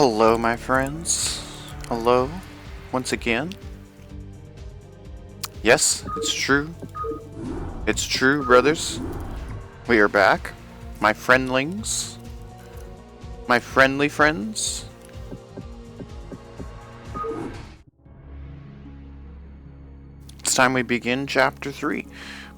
Hello, my friends. Hello, once again. Yes, it's true. It's true, brothers. We are back. My friendlings. My friendly friends. It's time we begin Chapter 3.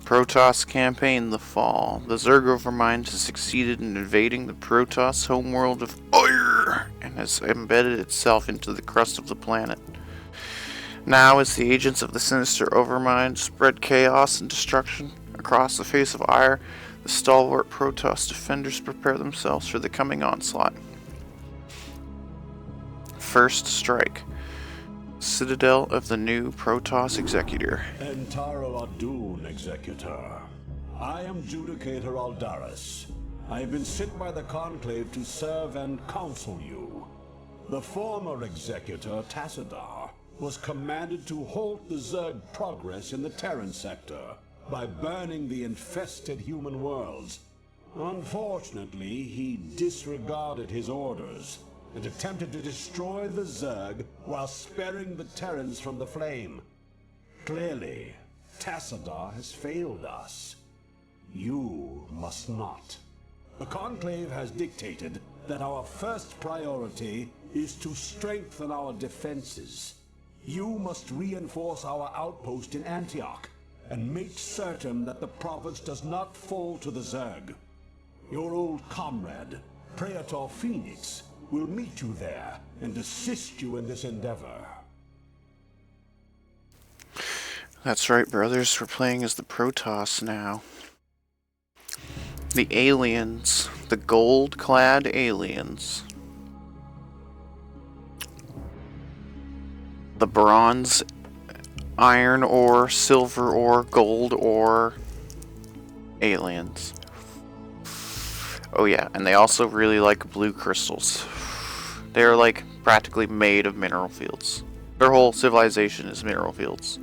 Protoss Campaign, The Fall. The Zerg Overmind has succeeded in invading the Protoss homeworld of Fire and has embedded itself into the crust of the planet. Now, as the agents of the sinister Overmind spread chaos and destruction across the face of Ire, the stalwart Protoss defenders prepare themselves for the coming onslaught. First Strike. Citadel of the new Protoss Executor. Entaro Adun, Executor. I am Judicator Aldaris. I have been sent by the Conclave to serve and counsel you. The former Executor, Tassadar, was commanded to halt the Zerg progress in the Terran sector by burning the infested human worlds. Unfortunately, he disregarded his orders and attempted to destroy the Zerg while sparing the Terrans from the flame. Clearly, Tassadar has failed us. You must not. The Conclave has dictated that our first priority is to strengthen our defenses. You must reinforce our outpost in Antioch and make certain that the province does not fall to the Zerg. Your old comrade, Praetor Phoenix, will meet you there and assist you in this endeavor. That's right, brothers. We're playing as the Protoss now. The aliens. The gold-clad aliens. The bronze, iron ore, silver ore, gold ore aliens. Oh yeah, and they also really like blue crystals. They're like practically made of mineral fields. Their whole civilization is mineral fields.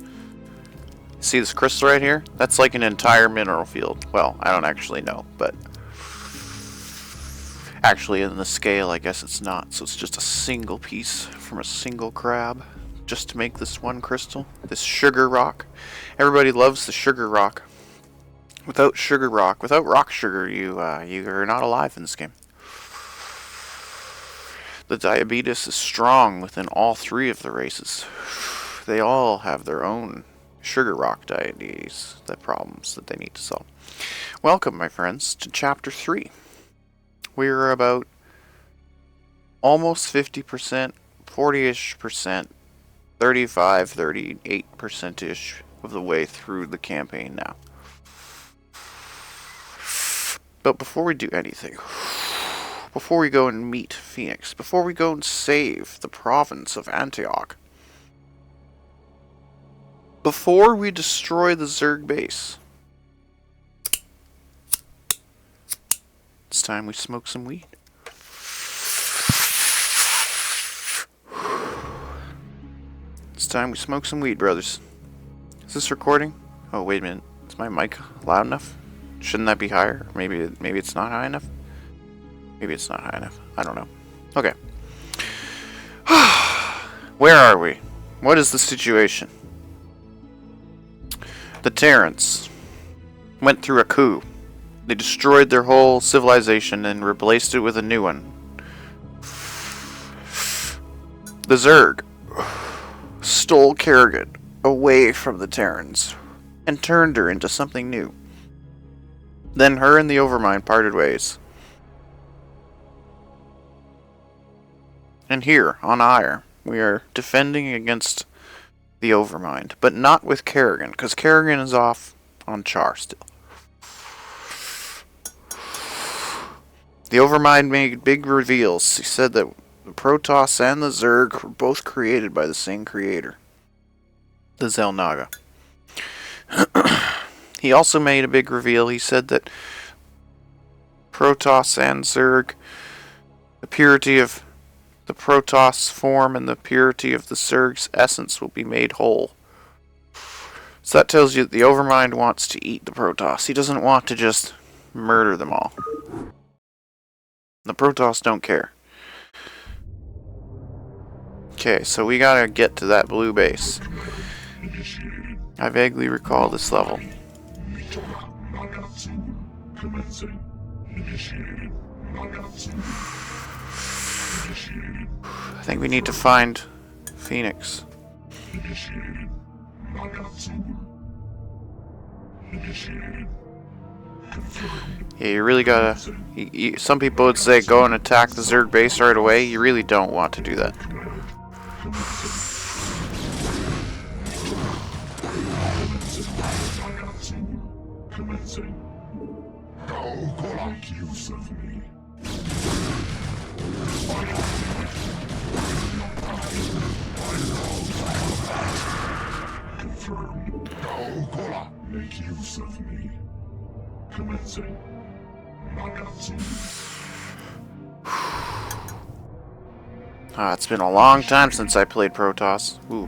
See this crystal right here? That's like an entire mineral field. Well, I don't actually know, but actually in the scale I guess it's not. So it's just a single piece from a single crab just to make this one crystal. This sugar rock. Everybody loves the sugar rock. Without sugar rock, without rock sugar, you are not alive in this game. The diabetes is strong within all three of the races. They all have their own sugar rock diabetes, the problems that they need to solve. Welcome, my friends, to Chapter 3. We're about almost 50%, 40-ish percent, 35, 38%-ish of the way through the campaign now. But before we do anything, before we go and meet Phoenix, before we go and save the province of Antioch, before we destroy the Zerg base, it's time we smoke some weed. It's time we smoke some weed, brothers. Is this recording? Oh, wait a minute. Is my mic loud enough? Shouldn't that be higher? Maybe it's not high enough? Maybe it's not high enough. I don't know. Okay. Where are we? What is the situation? The Terrans went through a coup. They destroyed their whole civilization and replaced it with a new one. The Zerg stole Kerrigan away from the Terrans and turned her into something new. Then her and the Overmind parted ways. And here, on Ire, we are defending against the Overmind, but not with Kerrigan, because Kerrigan is off on Char still. The Overmind made big reveals. He said that the Protoss and the Zerg were both created by the same creator, the Xel'Naga. He also made a big reveal. He said that Protoss and Zerg, the purity of the Protoss form and the purity of the Zerg's essence will be made whole. So that tells you that the Overmind wants to eat the Protoss. He doesn't want to just murder them all. The Protoss don't care. Okay, so we gotta get to that blue base. I vaguely recall this level. I think we need to find Phoenix. Yeah, you really gotta... some people would say go and attack the Zerg base right away. You really don't want to do that. Make use of me. Commencing. It's been a long time since I played Protoss. Ooh.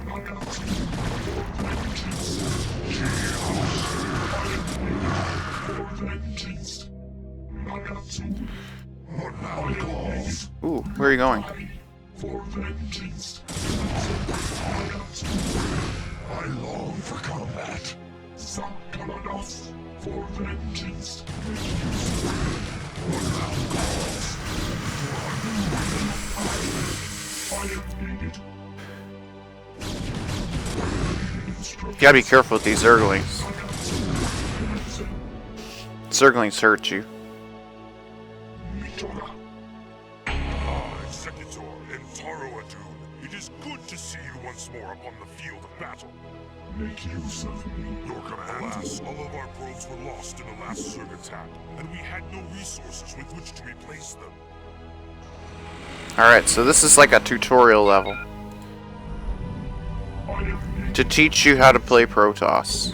Ooh, where are you going? I long for combat. For vengeance. You gotta be careful with these Zerglings. Zerglings hurt you. Executor and Toroadun, it is good to see you once more upon the field of battle. Make use of me. Your command. Alas, all of our probes were lost in the last Zerg attack, and we had no resources with which to replace them. Alright, so this is like a tutorial level. To teach you how to play Protoss.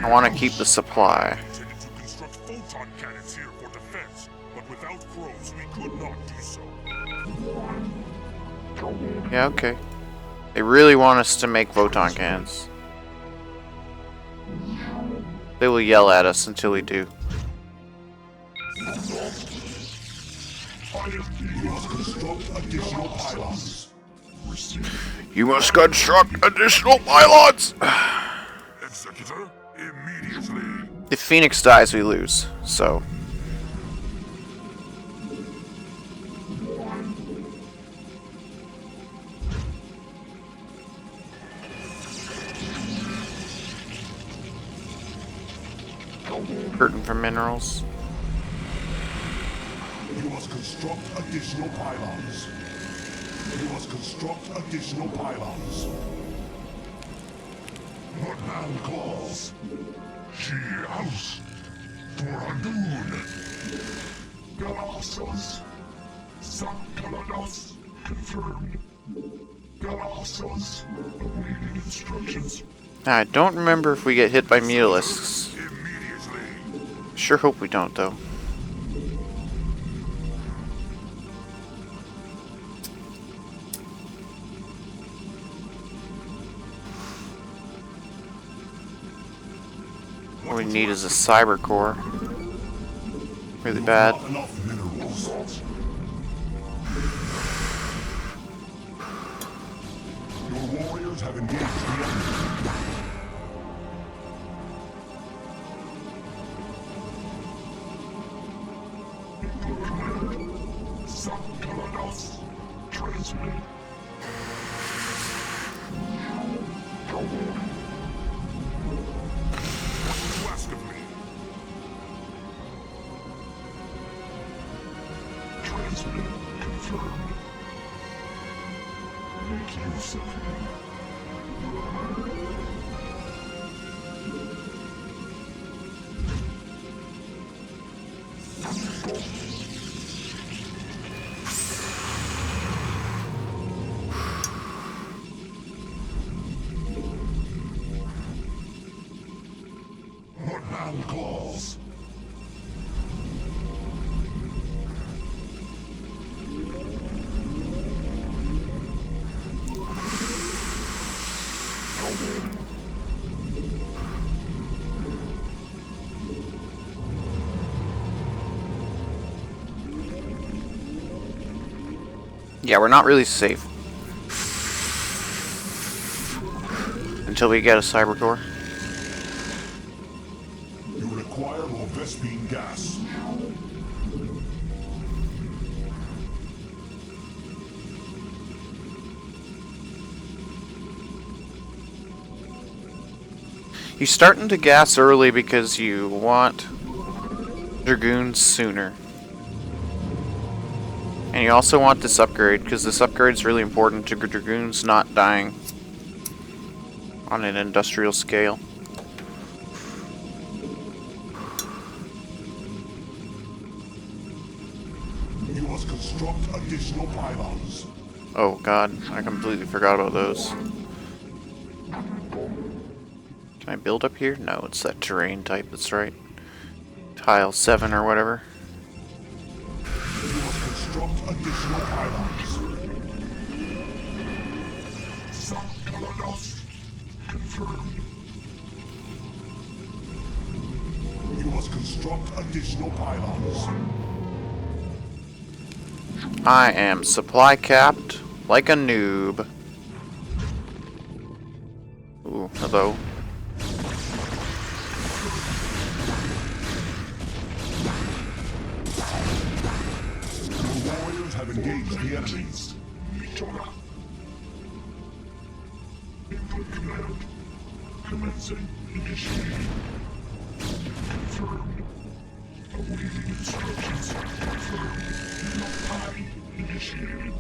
I want to keep the supply. We intended to construct photon cannons here for defense, but without probes we could not do so. Yeah, okay. They really want us to make photon cannons. They will yell at us until we do. You must construct additional pylons! Executor, immediately. If Phoenix dies, we lose, so... Hurting for minerals. You must construct additional pylons. You must construct additional pylons. What man calls? She house. Toradun. Galactus. Sakaladas. Confirmed. Galactus. Awaiting instructions. I don't remember if we get hit by mutalisks. Immediately. Sure hope we don't, though. What we need is a cyber core. Really bad. Not enough minerals. Your warriors have engaged the enemy. Sakaladas. Transmit. You ask of me. Transmit. Confirmed. Make use of me. What man calls? Yeah, we're not really safe until we get a cyber core. You require more Vespine gas. You're starting to gas early because you want dragoons sooner. And you also want this upgrade, because this upgrade is really important to dragoons not dying on an industrial scale. You must construct additional pylons. Oh god, I completely forgot about those. Can I build up here? No, it's that terrain type, that's right. Tile 7 or whatever. You must construct additional pylons. Confirmed. You must construct additional pylons. I am supply capped like a noob. Ooh, hello. Your warriors have engaged the enemy. Input command. Commencing initiating. Confirmed. Awaiting instructions. Confirmed. Lock time initiated.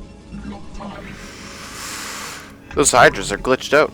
Lock time. Those hydras are glitched out.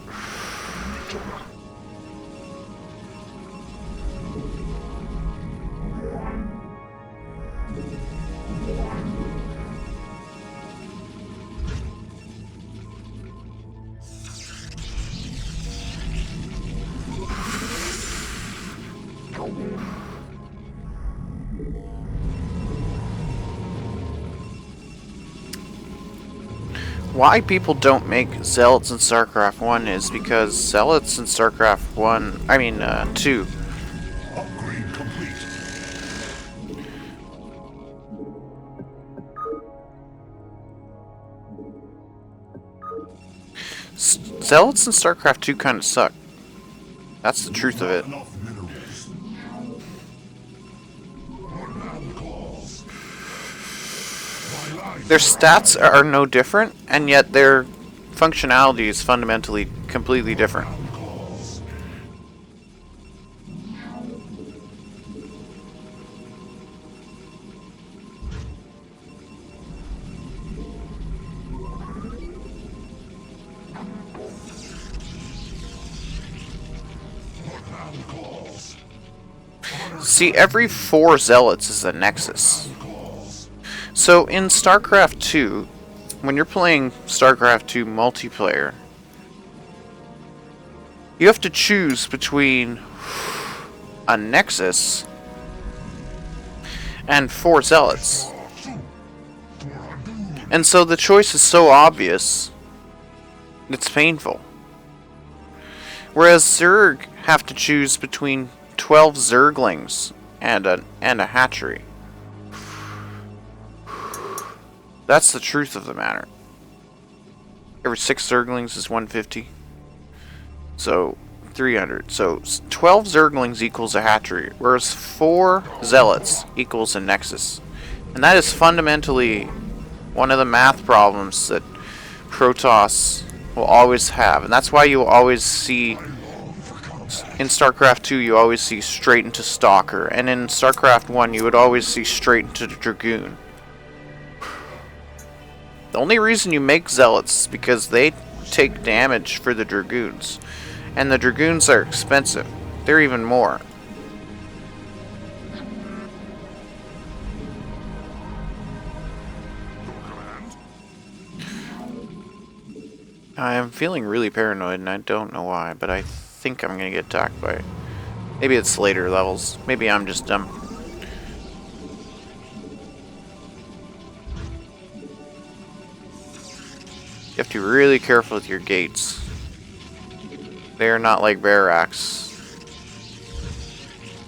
Why people don't make zealots in Starcraft 1 is because zealots in Starcraft 2 Upgrade complete. Zealots in Starcraft 2 kind of suck. That's the truth of it. Enough minerals. Command calls. My life. Their stats are no different, and yet their functionality is fundamentally completely different. Calls. Command calls. See, every 4 zealots is a nexus. Calls. So in StarCraft 2, when you're playing StarCraft 2 multiplayer, you have to choose between a nexus and 4 zealots. And so the choice is so obvious, it's painful. Whereas Zerg have to choose between 12 Zerglings and a hatchery. That's the truth of the matter. Every 6 Zerglings is 150. So 300. So 12 Zerglings equals a hatchery, whereas 4 Zealots equals a nexus. And that is fundamentally one of the math problems that Protoss will always have. And that's why you will always see, in StarCraft 2, you always see straight into Stalker. And in StarCraft 1, you would always see straight into Dragoon. The only reason you make Zealots is because they take damage for the Dragoons. And the Dragoons are expensive. They're even more. I am feeling really paranoid and I don't know why, but I think I'm gonna get attacked by it. Maybe it's later levels. Maybe I'm just dumb. You have to be really careful with your gates. They are not like barracks.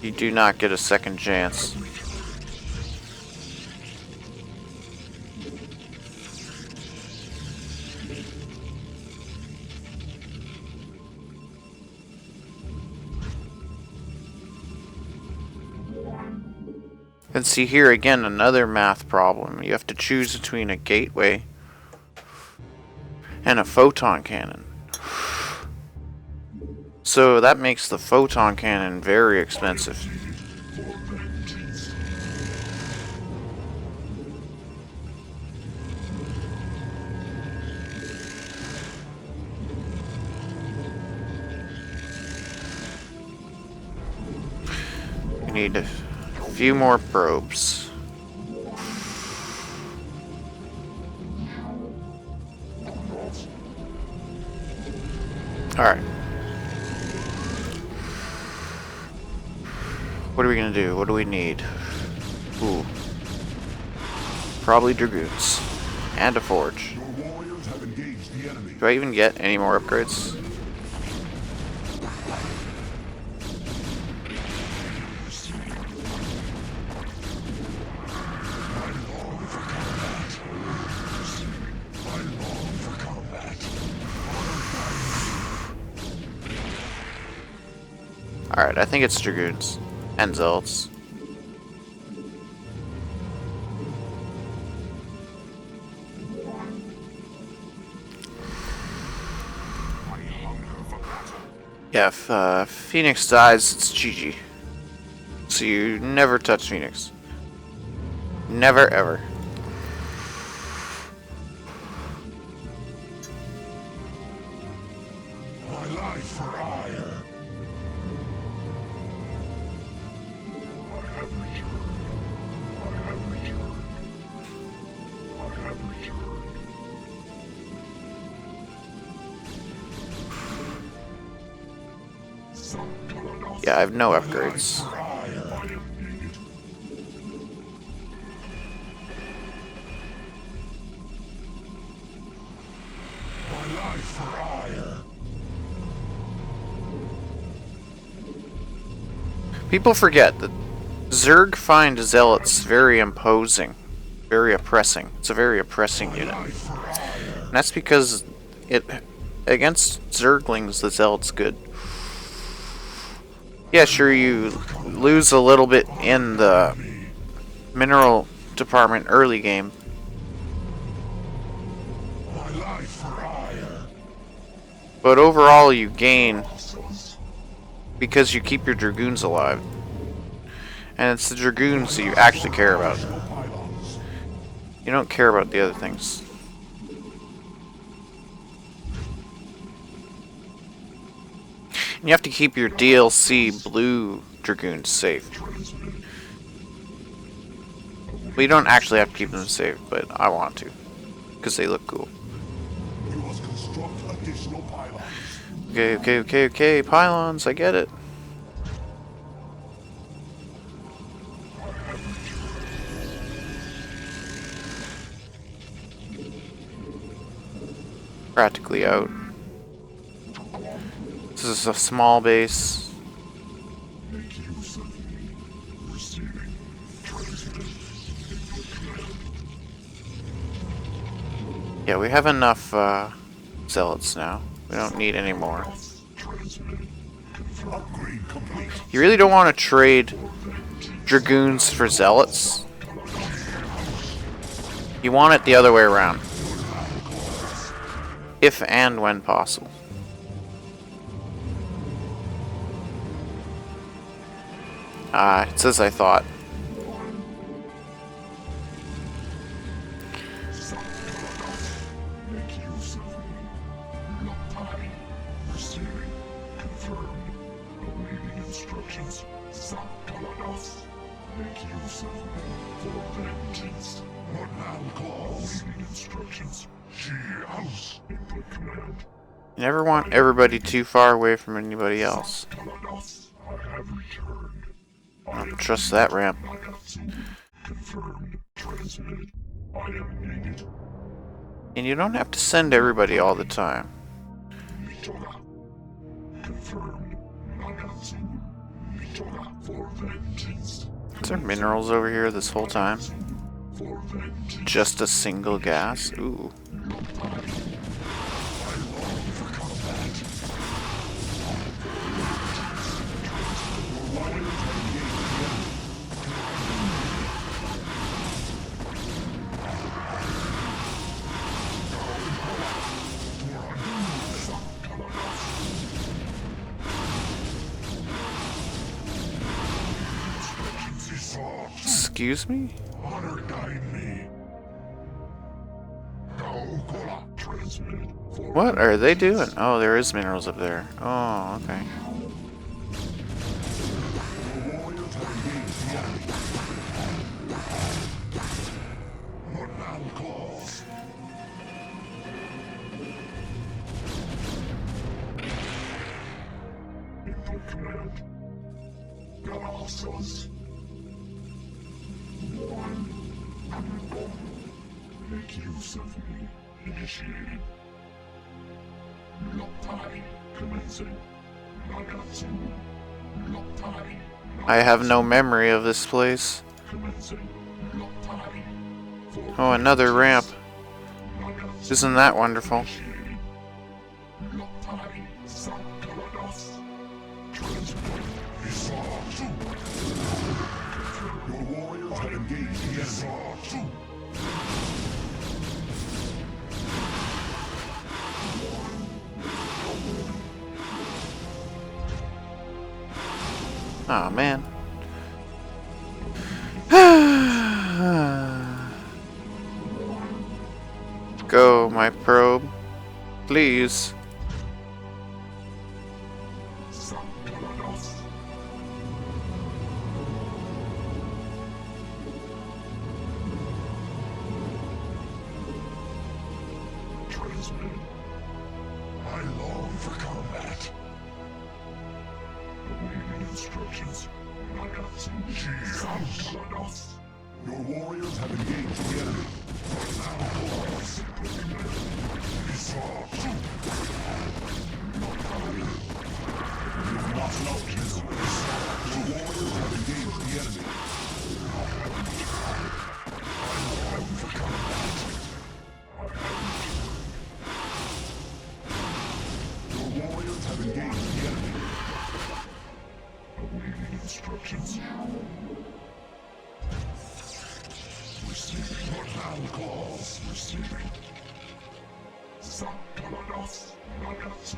You do not get a second chance. And see here again, another math problem. You have to choose between a gateway and a photon cannon. So that makes the photon cannon very expensive. We need a few more probes. Alright. What are we gonna do? What do we need? Ooh. Probably dragoons. And a forge. Do I even get any more upgrades? Alright, I think it's dragoons. And zealots. Yeah, if Phoenix dies, it's GG. So you never touch Phoenix. Never ever. My life for hire. I have returned. I have returned. I have returned. Yeah, I have no upgrades. People forget that Zerg find zealots very imposing, very oppressing. It's a very oppressing unit. And that's because against Zerglings, the zealot's good. Yeah, sure, you lose a little bit in the mineral department early game. But overall, you gain because you keep your dragoons alive. And it's the dragoons that you actually care about. You don't care about the other things. And you have to keep your DLC blue dragoons safe. Well, you don't actually have to keep them safe, but I want to. Because they look cool. Okay, pylons, I get it. Practically out. This is a small base. Yeah, we have enough zealots now. We don't need any more. You really don't want to trade dragoons for zealots. You want it the other way around. If and when possible. It says I thought. You never want everybody too far away from anybody else. I don't trust that ramp. And you don't have to send everybody all the time. Is there minerals over here this whole time? Just a single gas? Ooh. Excuse me? Honor guide me. Transmitted. What are they doing? Oh, there is minerals up there. Oh, okay. Command. Galaxos. Make use of me. Initiated. Locktie. Commencing. Nagatsu. Locktie. I have no memory of this place. Commencing. Locktie. Oh, another ramp. Nagatsu. Isn't that wonderful? Locktie. Sakaladas. Transmitted. Isatsu. Your warriors have engaged the enemy. Oh man. Go, my probe. Please. Sakaladas. Transmitted. I long for combat. Awaiting instructions. Nagatsu. Sakaladas. Your warriors have engaged the enemy. Isatsu. You've lost no kill. Your warriors have engaged the enemy. Your warriors have engaged the enemy. Awaiting instructions. Receiving loud calls. Receiving. Sakaladas. Nagatsu.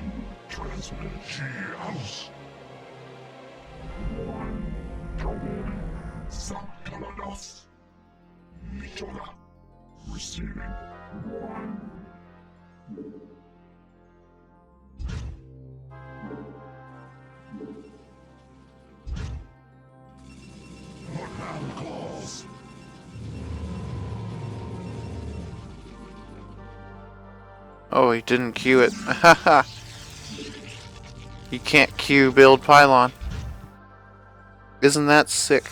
Transmitted. House. Sakaladas. Mitoga. Receiving. Loud calls. Oh, he didn't queue it. Haha. You can't queue build pylon. Isn't that sick?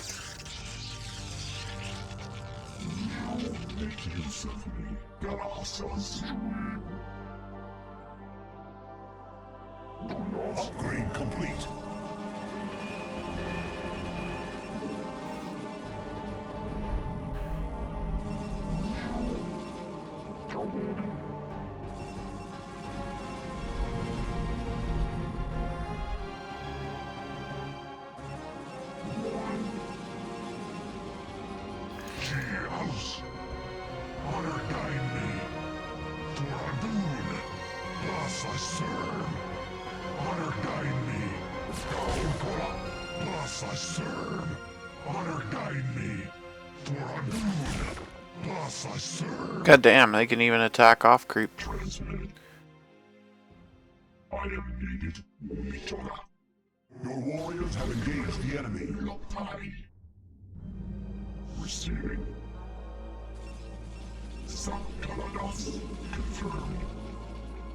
Make use of me. Galaxos. Upgrade complete. House. Honor guide me. Dragoon. Thus I serve. Honor guide me. Thus I serve. Honor guide me. Dragoon. Thus I serve. God damn, they can even attack off creep. Transmitted. I am needed. Mitoga. Your warriors have engaged the enemy. Locktie. Receiving. Sakaladas. Confirmed.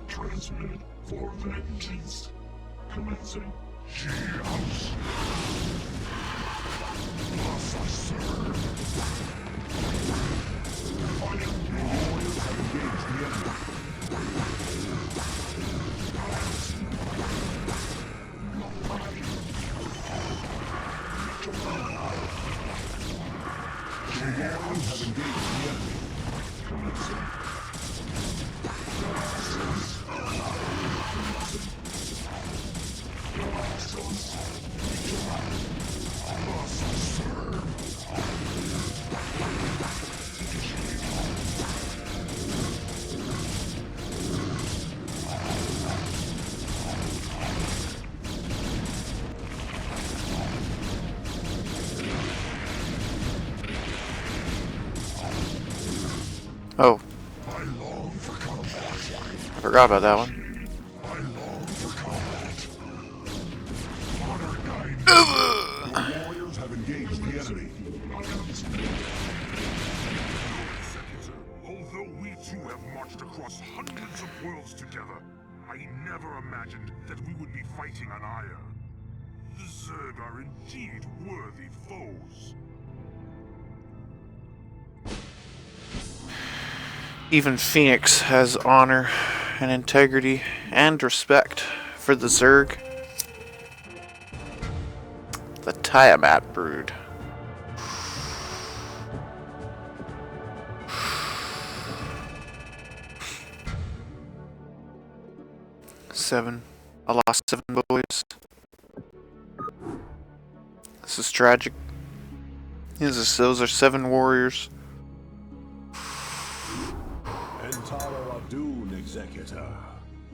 Transmitted for vengeance. Commencing. House. Thus I serve. I am Your warriors have engaged the enemy. Your warriors have engaged the enemy. Oh, I long for combat. I forgot about that one. I long for combat. Honor guide. Ugh. Your warriors have engaged the enemy. Executor, although we two have marched across hundreds of worlds together, I never imagined that we would be fighting on Aya. The Zerg are indeed worthy foes. Even Phoenix has honor and integrity and respect for the Zerg. The Tiamat brood. Seven. I lost 7 boys. This is tragic. Those are 7 warriors. Executor.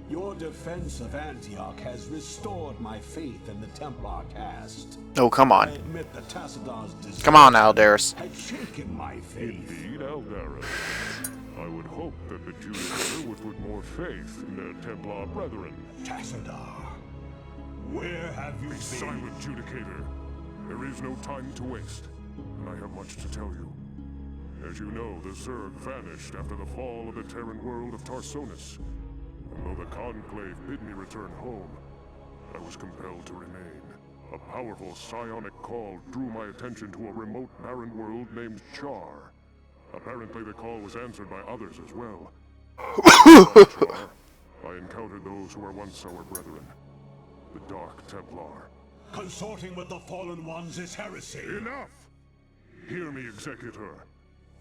Your defense of Antioch has restored my faith in the Templar caste. Oh, come I on. admit that Tassador's disaster Come on, Aldaris. had shaken my faith. Indeed, Aldaris. I would hope that the Judicator would put more faith in their Templar brethren. Tassador, where have you Be been? silent, Judicator. There is no time to waste, and I have much to tell you. As you know, the Zerg vanished after the fall of the Terran world of Tarsonis. And though the Conclave bid me return home, I was compelled to remain. A powerful psionic call drew my attention to a remote barren world named Char. Apparently the call was answered by others as well. Char, I encountered those who were once our brethren, the Dark Templar. Consorting with the Fallen Ones is heresy. Enough! Hear me, Executor.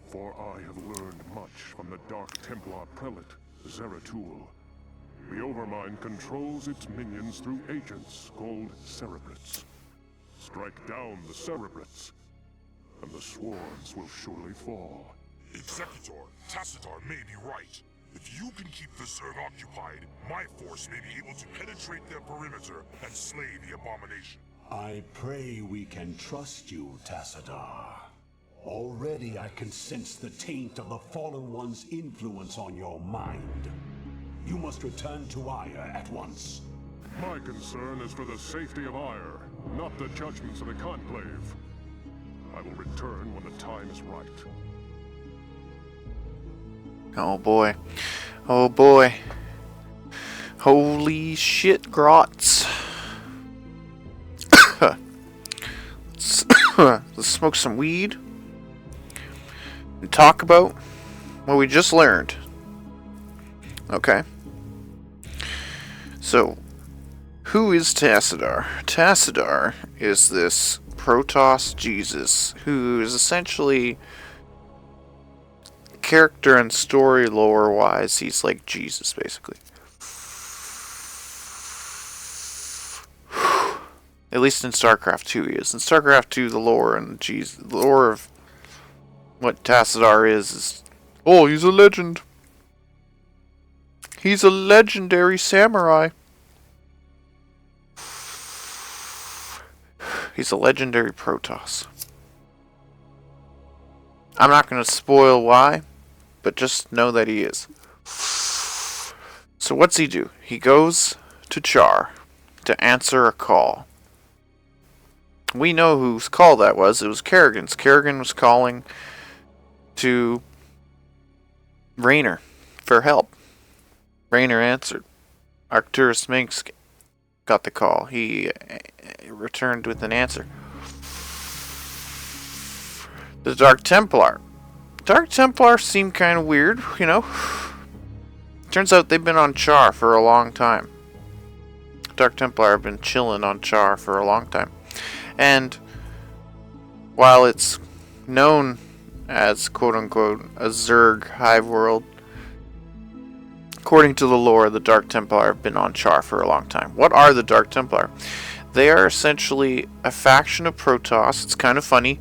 For I have learned much from the Dark Templar prelate, Zeratul. The Overmind controls its minions through agents called Cerebrates. Strike down the Cerebrates, and the swarms will surely fall. Executor, Tassadar may be right. If you can keep the Zerg occupied, my force may be able to penetrate their perimeter and slay the abomination. I pray we can trust you, Tassadar. Already I can sense the taint of the Fallen One's influence on your mind. You must return to Aya at once. My concern is for the safety of Ire, not the judgments of the Conclave. I will return when the time is right. Oh boy. Oh boy. Holy shit, grots. Let's smoke some weed and talk about what we just learned. Okay. So, who is Tassadar? Tassadar is this Protoss Jesus who is essentially, character and story lore wise, he's like Jesus basically. At least in Starcraft 2 he is. In Starcraft 2 the lore and the lore of what Tassadar is, oh, he's a legend. He's a legendary samurai. He's a legendary Protoss. I'm not going to spoil why, but just know that he is. So what's he do? He goes to Char to answer a call. We know whose call that was. It was Kerrigan's. Kerrigan was calling to Raynor for help. Raynor answered. Arcturus Minx got the call. He returned with an answer. The Dark Templar. Dark Templar seem kind of weird, you know. Turns out they've been on Char for a long time. Dark Templar have been chilling on Char for a long time. And while it's known as quote-unquote a Zerg hive world, according to the lore, the Dark Templar have been on Char for a long time. What are the Dark Templar? They are essentially a faction of Protoss. It's kind of funny.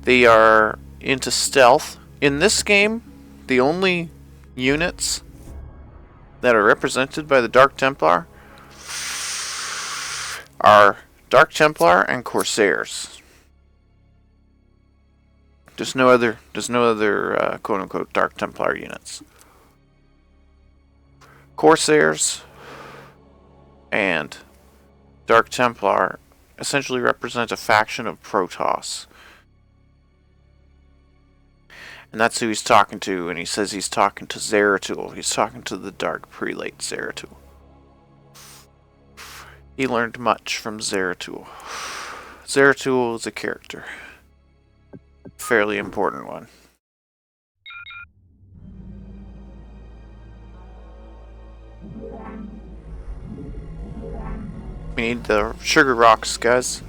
They are into stealth. In this game, the only units that are represented by the Dark Templar are Dark Templar and Corsairs. There's no other quote unquote Dark Templar units. Corsairs and Dark Templar essentially represent a faction of Protoss. And that's who he's talking to, and he says he's talking to Zeratul. He's talking to the Dark Prelate Zeratul. He learned much from Zeratul. Zeratul is a character. Fairly important one. We need the sugar rocks, guys.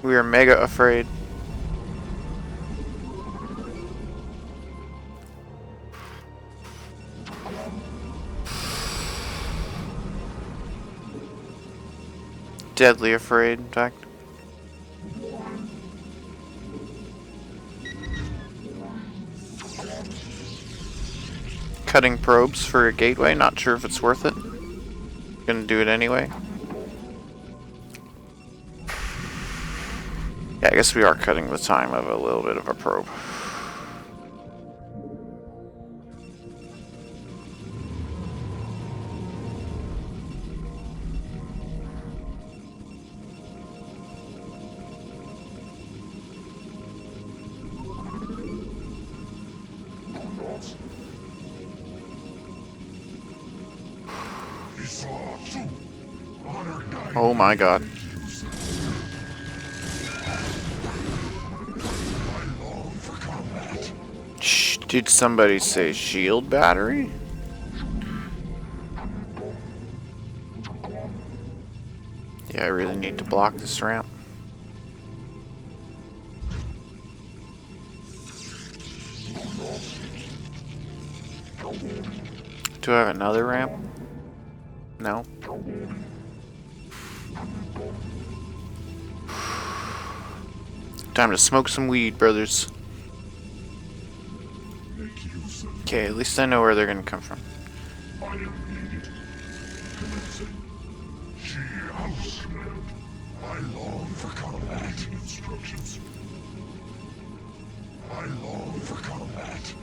We are mega afraid. Deadly afraid, in fact. Cutting probes for a gateway, not sure if it's worth it. Gonna do it anyway. Yeah, I guess we are cutting the time of a little bit of a probe. Oh my god. Shh, did somebody say shield battery? Yeah, I really need to block this ramp. Do I have another ramp? No. Time to smoke some weed, brothers. Okay, at least I know where they're gonna come from. I long for combat. Instructions. I long for combat.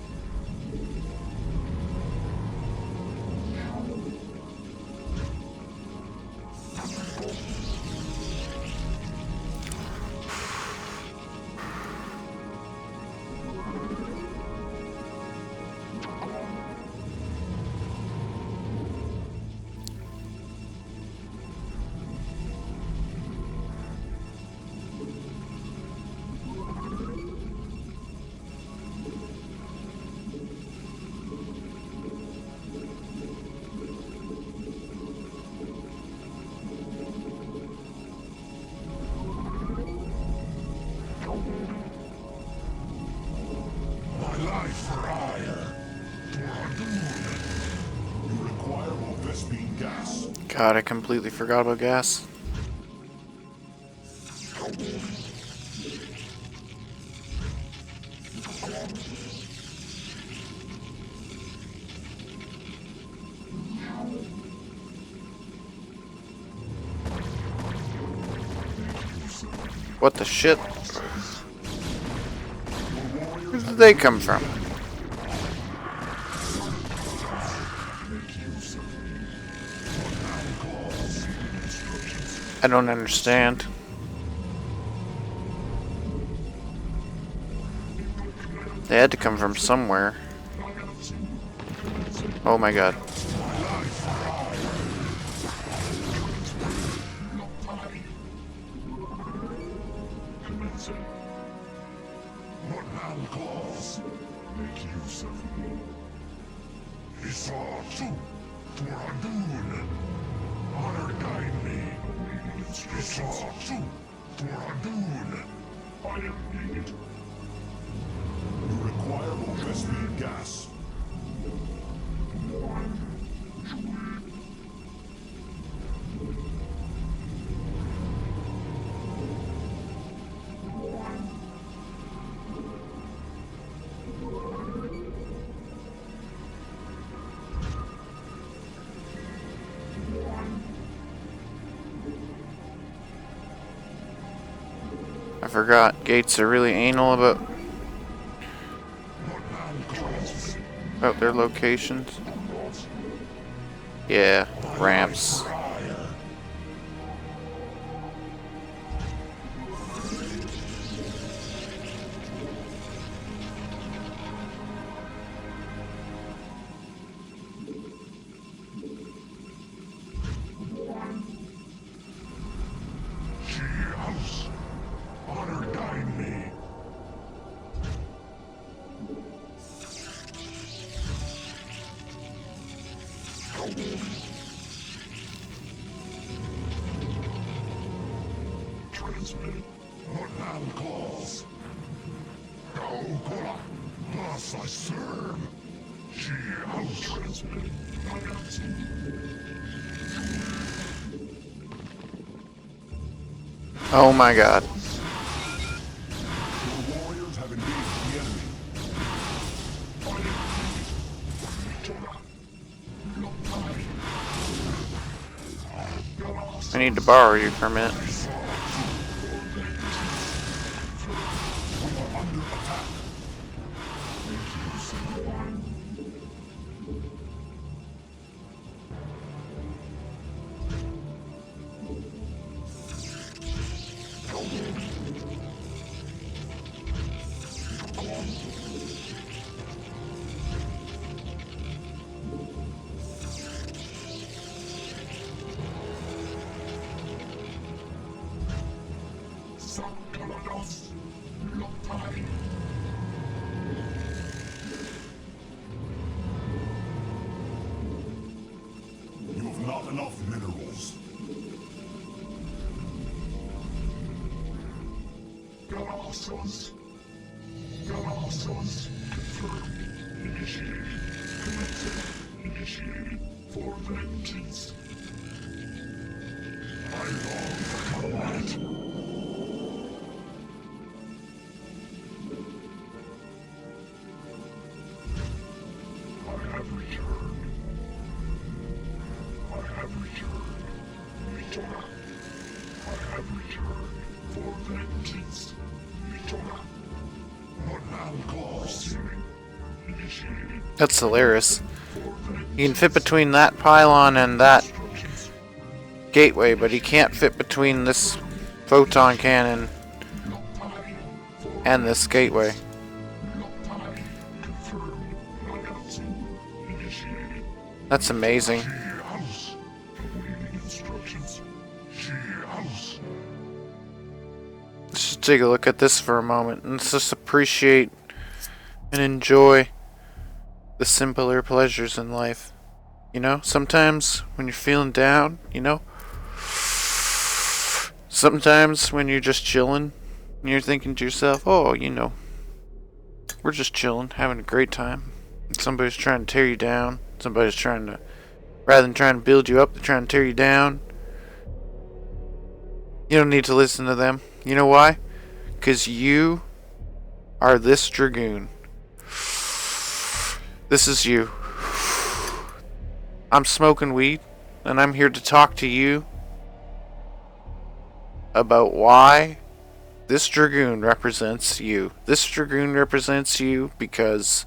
God, I completely forgot about gas. What the shit? Where did they come from? I don't understand. They had to come from somewhere. Oh my god. I forgot. Gates are really anal about their locations. Yeah, ramps. Transmitted. What man calls? Kaukula. Thus I serve. She house transmitted. Oh my god. Your warriors have engaged the enemy. I need to borrow you for a minute. You have not enough minerals. Galactus. Confirmed. Initiated. Commencing. Initiated. For vengeance. I long for combat. I have returned. Mitora. I have returned for vengeance. Mitora. What man calls? Initiated. That's hilarious. You can fit between that pylon and that gateway, but he can't fit between this photon cannon and this gateway. That's amazing. Let's just take a look at this for a moment and let's just appreciate and enjoy the simpler pleasures in life. You know, sometimes when you're feeling down, you know, sometimes when you're just chilling and you're thinking to yourself, oh, you know, we're just chilling, having a great time. And somebody's trying to tear you down. Somebody's trying to, rather than trying to build you up, they're trying to tear you down. You don't need to listen to them. You know why? Because you are this dragoon. This is you. I'm smoking weed, and I'm here to talk to you about why this dragoon represents you. This dragoon represents you because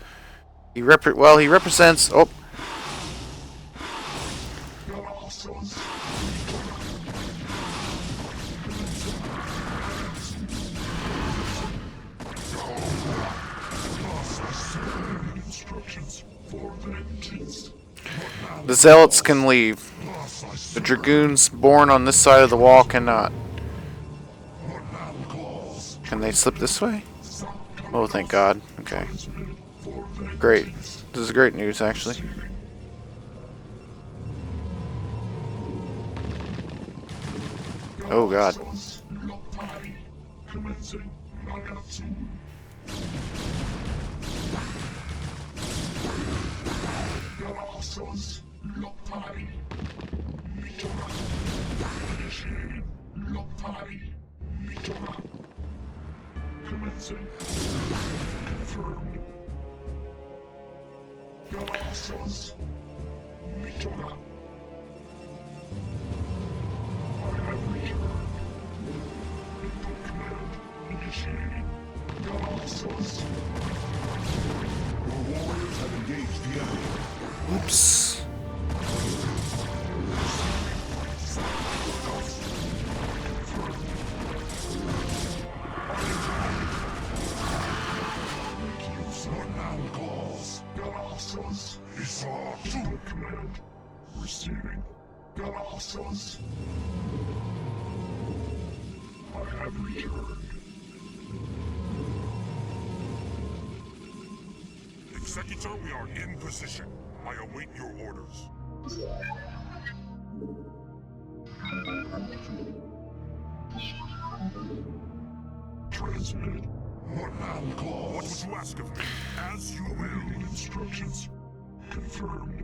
he represents. Oh. The zealots can leave. The dragoons born on this side of the wall cannot. Can they slip this way? Oh, thank God. Okay. Great. This is great news, actually. Oh, God. Commencing. Confirmed. Galactus. Mitora. I have returned. Input command Colossus. I have returned. Executor, we are in position. I await your orders. Transmitted. What now, clause? What would you ask of me? As you will. Instructions. Confirmed.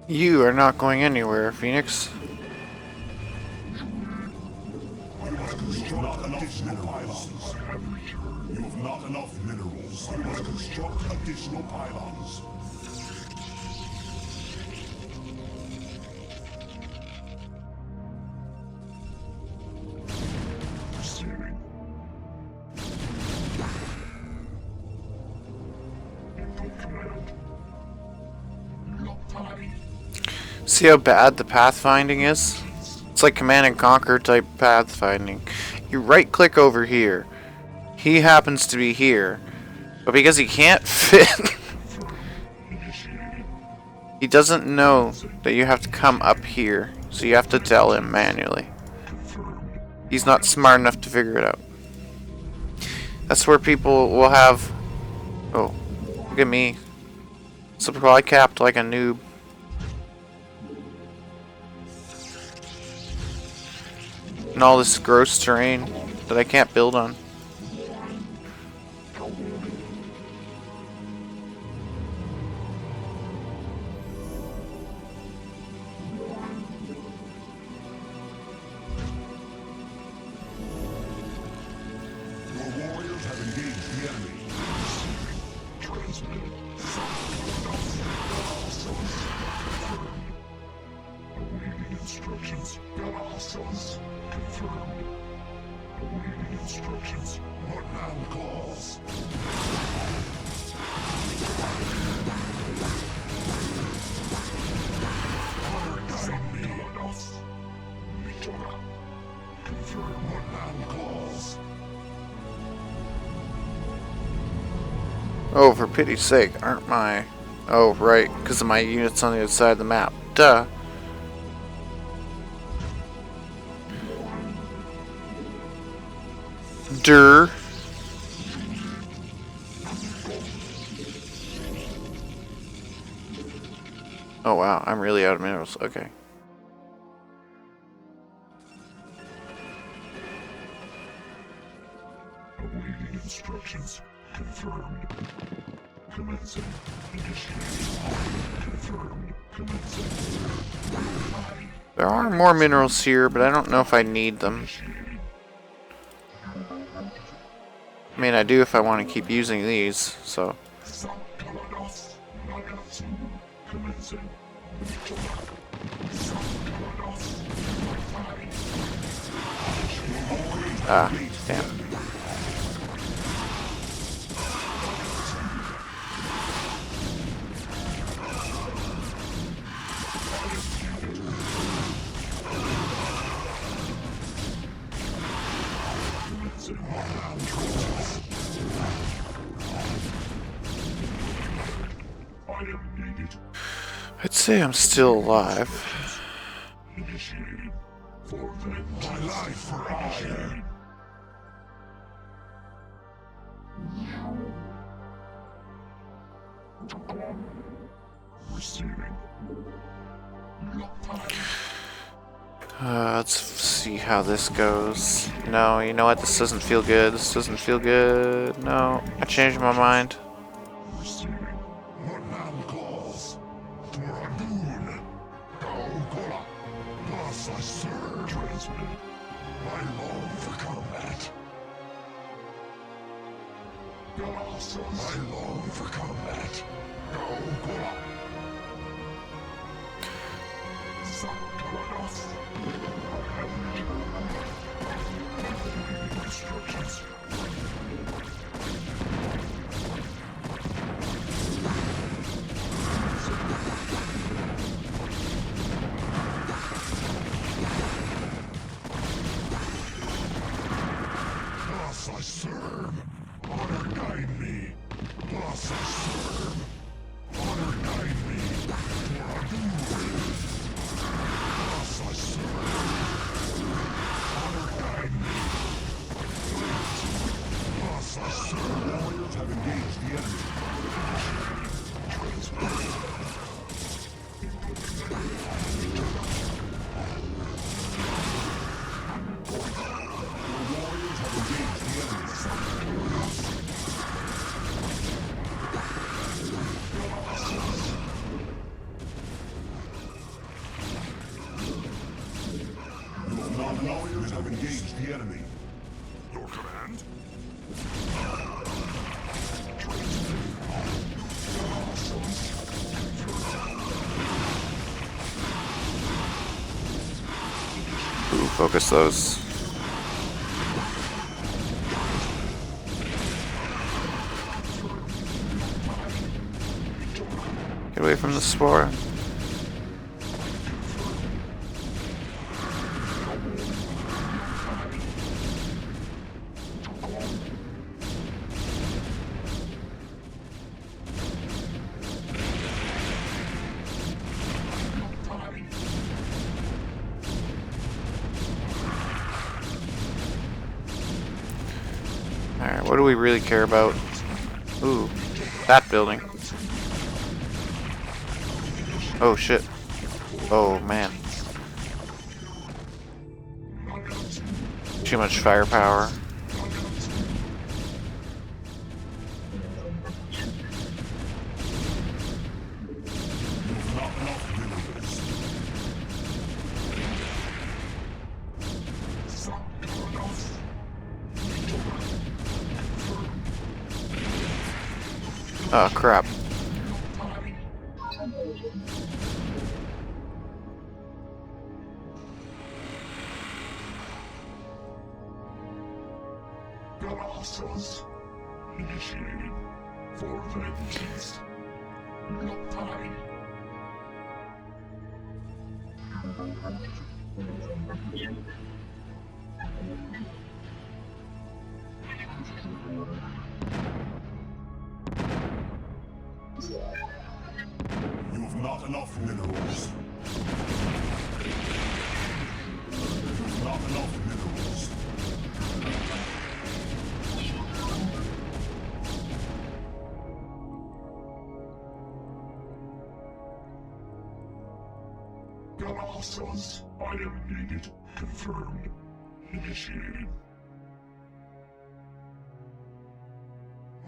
You are not going anywhere, Phoenix. You must construct additional pylons. You have not enough minerals. You must construct additional pylons. Receiving. Input command. Lock time. See how bad the pathfinding is? It's like Command and Conquer type pathfinding. You right click over here. He happens to be here. But because he can't fit, he doesn't know that you have to come up here. So you have to tell him manually. He's not smart enough to figure it out. That's where people will have... Oh, look at me. Supply capped like a noob. And all this gross terrain that I can't build on. Your warriors have engaged the enemy. Transmitted. Awaiting instructions. Colossus. Confirmed. Awaiting instructions. What now, clause? Guide me. Mitora. Confirm. What now, clause? Oh, for pity's sake, aren't my... Oh, right, because of my units on the other side of the map. Duh. Durr. Oh wow, I'm really out of minerals. Okay. Awaiting instructions. Confirmed. Commencing. Initiating. Confirmed. Commencing. There are more minerals here, but I don't know if I need them. Initiating. I mean, I do if I want to keep using these, so... Kalados. Nagatsu. Commencing. Mitora. Kalados. Ah, damn. I'd say I'm still alive. Initiating. For my life for iron. Receiving. Let's see how this goes. No, you know what? This doesn't feel good. This doesn't feel good. No, I changed my mind. Receiving. What now calls? Dragoon. Gaogola. Thus I serve. Transmitted. I long for combat. Galassus. I long for combat. Gaogola. Sakalados. Instructions. Thus I serve. Honor guide me. Thus I serve. Honor guide me. For Adur. engage the enemy. Your command? Ooh, focus those. Get away from the spore. Alright, what do we really care about? Ooh, that building. Oh shit. Oh man. Too much firepower. Oh crap. Hostiles initiated for vengeance. Not time. You've not enough minerals. You've not enough minerals. Hostiles item needed. Confirmed. Initiated.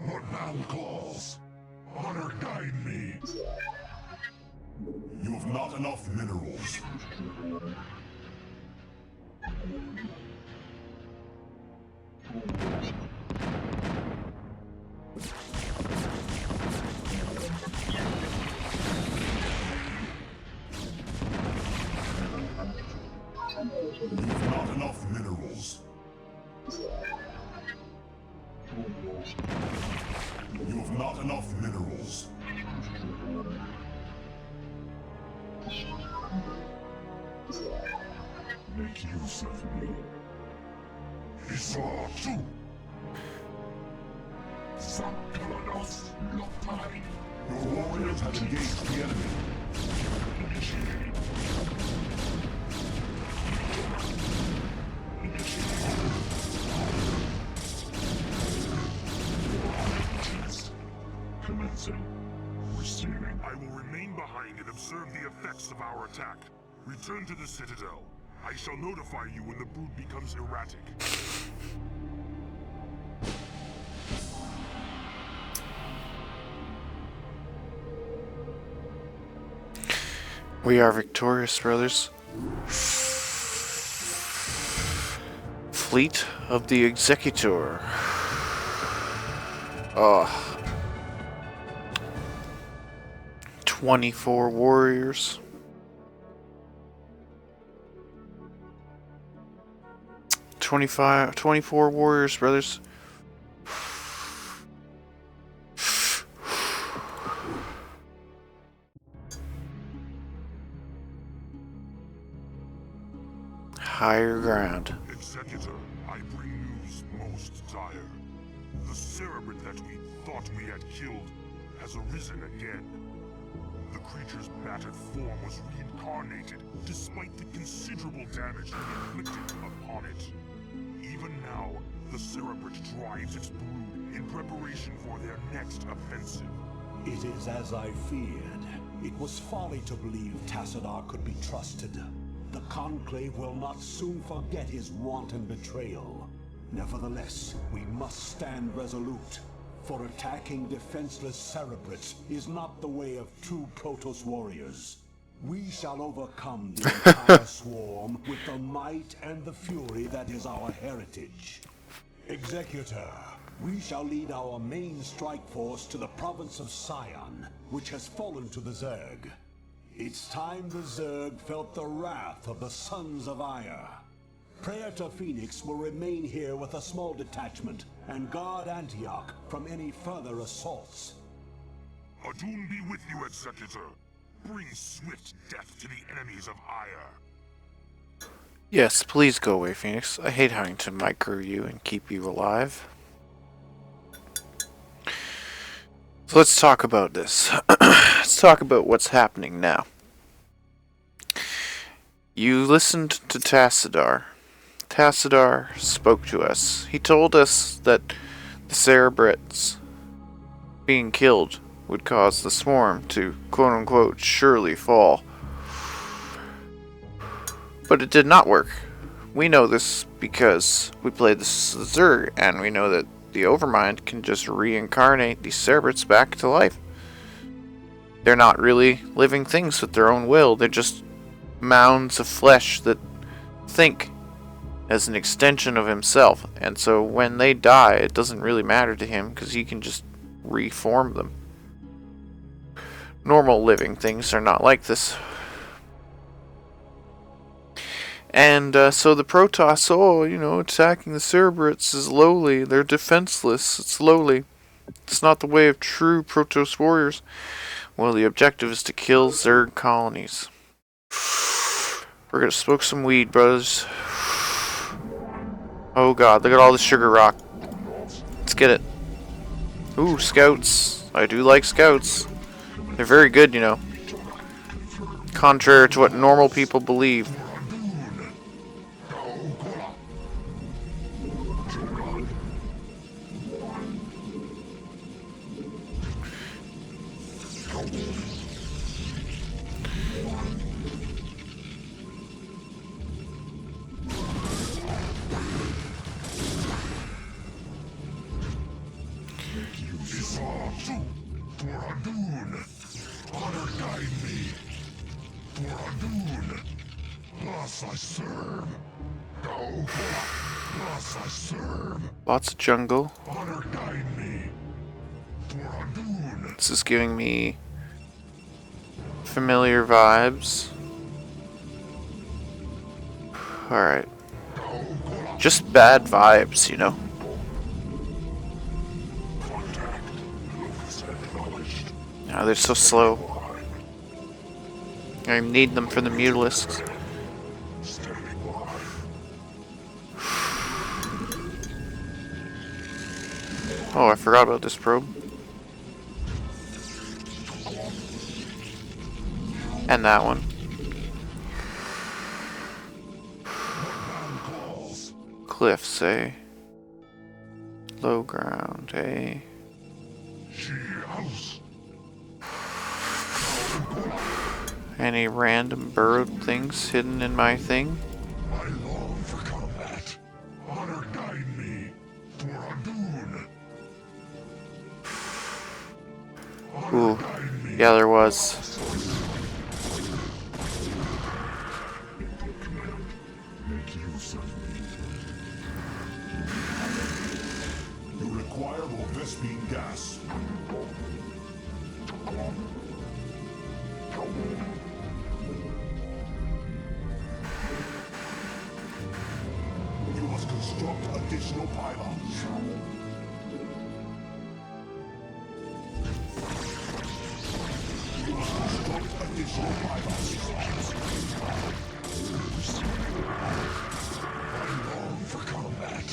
What now calls? Honor guide me. You've not enough minerals. You've not enough minerals. You've not enough minerals. Make use of me. Isaw too. Sankalanos Lopai. Your warriors have engaged the enemy. Initiated. Commencing. Receiving. I will remain behind and observe the effects of our attack. Return to the Citadel. I shall notify you when the brood becomes erratic. We are victorious, brothers. Fleet of the Executor. Oh. 24 warriors. 24 warriors, brothers. Higher ground. Executor, I bring news most dire. The cerebrate that we thought we had killed has arisen again. The creature's battered form was reincarnated, despite the considerable damage inflicted upon it. Even now, the cerebrate drives its brood in preparation for their next offensive. It is as I feared. It was folly to believe Tassadar could be trusted. The Conclave will not soon forget his wanton betrayal. Nevertheless, we must stand resolute. For attacking defenseless cerebrates is not the way of true Protoss warriors. We shall overcome the entire swarm with the might and the fury that is our heritage. Executor, we shall lead our main strike force to the province of Sion, which has fallen to the Zerg. It's time the Zerg felt the wrath of the Sons of Ire. Praetor Phoenix will remain here with a small detachment and guard Antioch from any further assaults. Adun be with you, Executor. Bring swift death to the enemies of Ire. Yes, please go away, Phoenix. I hate having to micro you and keep you alive. So let's talk about this. Let's talk about what's happening now. You listened to Tassadar. Tassadar spoke to us. He told us that the Cerebrits being killed would cause the swarm to, quote-unquote, surely fall. But it did not work. We know this because we played the Zerg, and we know that the Overmind can just reincarnate these Cerebrits back to life. They're not really living things with their own will. They're just mounds of flesh that think as an extension of himself. And so when they die, it doesn't really matter to him because he can just reform them. Normal living things are not like this. And so the Protoss, attacking the Cerebrits is lowly. They're defenseless. It's lowly. It's not the way of true Protoss warriors. Well, the objective is to kill Zerg colonies. We're gonna smoke some weed, brothers. Oh god, look at all the sugar rock. Let's get it. Ooh, scouts. I do like scouts. They're very good, contrary to what normal people believe. Lots of jungle. This is giving me familiar vibes. Alright. Just bad vibes, Now they're so slow. I need them for the mutilisks. Oh, I forgot about this probe. And that one. Cliffs, eh? Low ground, eh? Any random burrowed things hidden in my thing? I long for combat. Honor guide me. For Adun. Ooh, yeah, there was. Make use of me. You require more Vespine gas. You must construct additional pylons. You must construct additional pylons. I long for combat.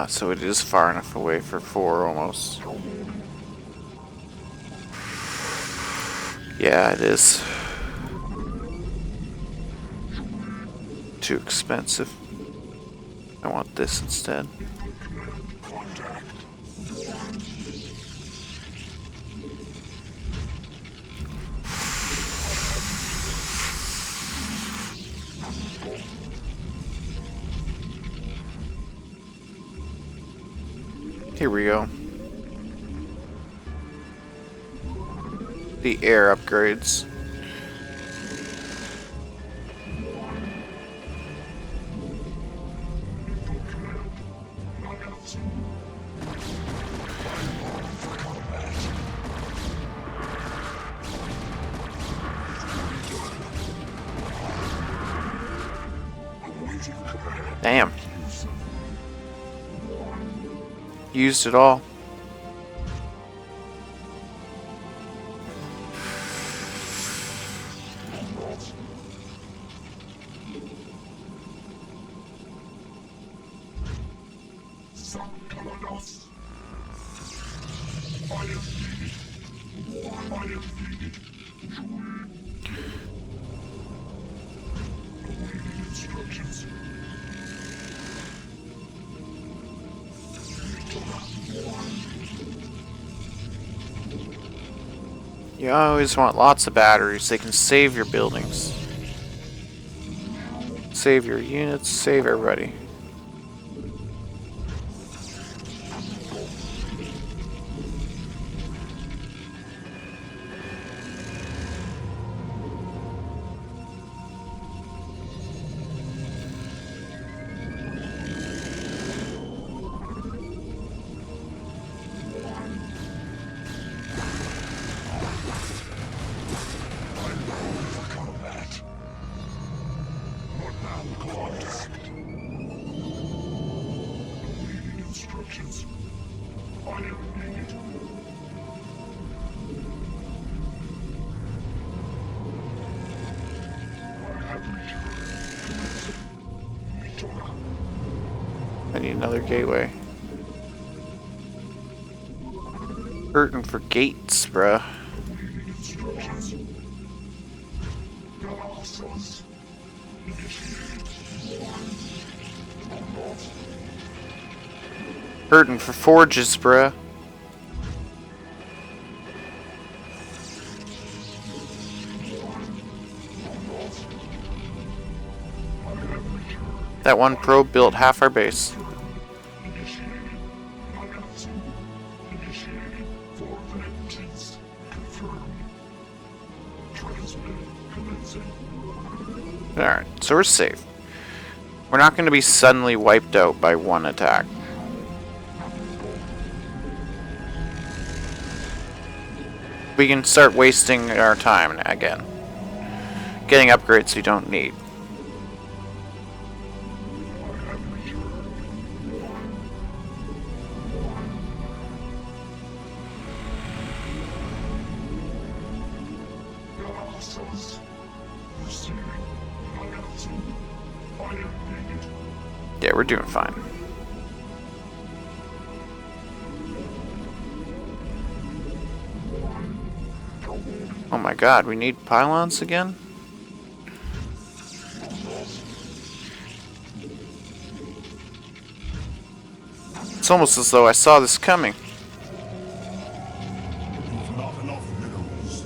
So it is far enough away for 4 almost. Yeah, it is. Too expensive. I want this instead. Here we go. The air upgrades. Damn. Used it all. You always want lots of batteries. They can save your buildings. Save your units, save everybody. I need another gateway. Hurting for gates, bruh. Hurting for forges, bruh. That one probe built half our base. Alright, so we're safe. We're not going to be suddenly wiped out by one attack. We can start wasting our time again. Getting upgrades we don't need. Yeah, we're doing fine. Oh my god, we need pylons again? It's almost as though I saw this coming. Not enough minerals.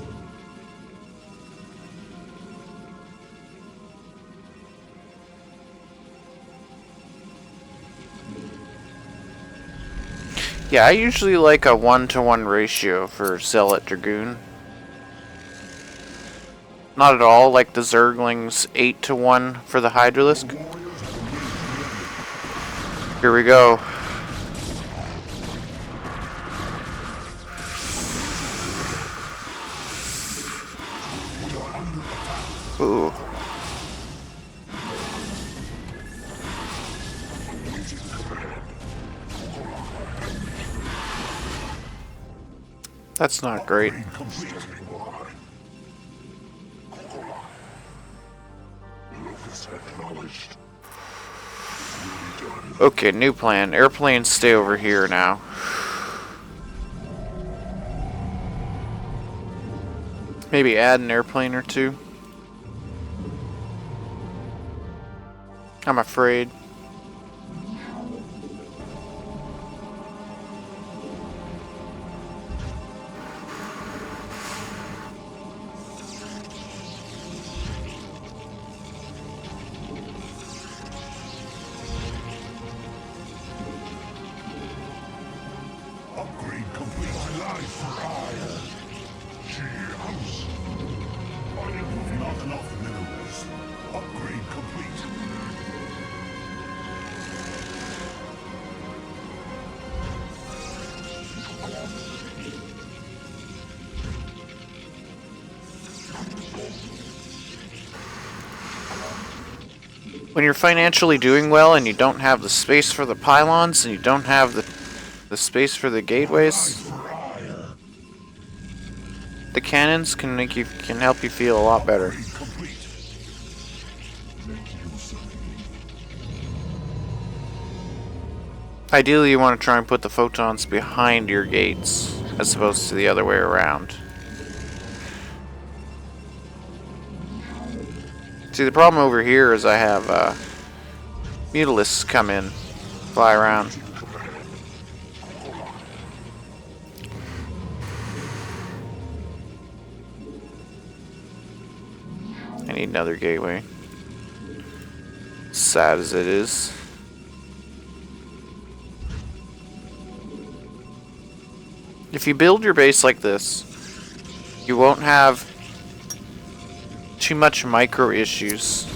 Yeah, I usually like a 1-to-1 ratio for Zealot Dragoon. Not at all like the Zerglings 8-to-1 for the Hydralisk. Here we go. Ooh. That's not great. Okay, new plan. Airplanes stay over here now. Maybe add an airplane or two. I'm afraid. Upgrade complete. My life for hire. Cheers. Not enough minerals. Upgrade complete. When you're financially doing well and you don't have the space for the pylons and you don't have the space for the gateways, the cannons can help you feel a lot better. Ideally, you want to try and put the photons behind your gates as opposed to the other way around. See, the problem over here is I have mutalisks come in, fly around. I need another gateway. Sad as it is. If you build your base like this, you won't have too much micro issues.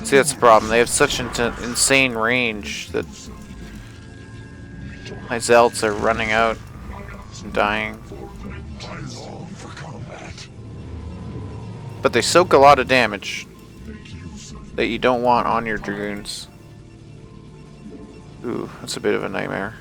See, that's the problem. They have such insane range that my zealots are running out and dying. But they soak a lot of damage that you don't want on your dragoons. Ooh, that's a bit of a nightmare.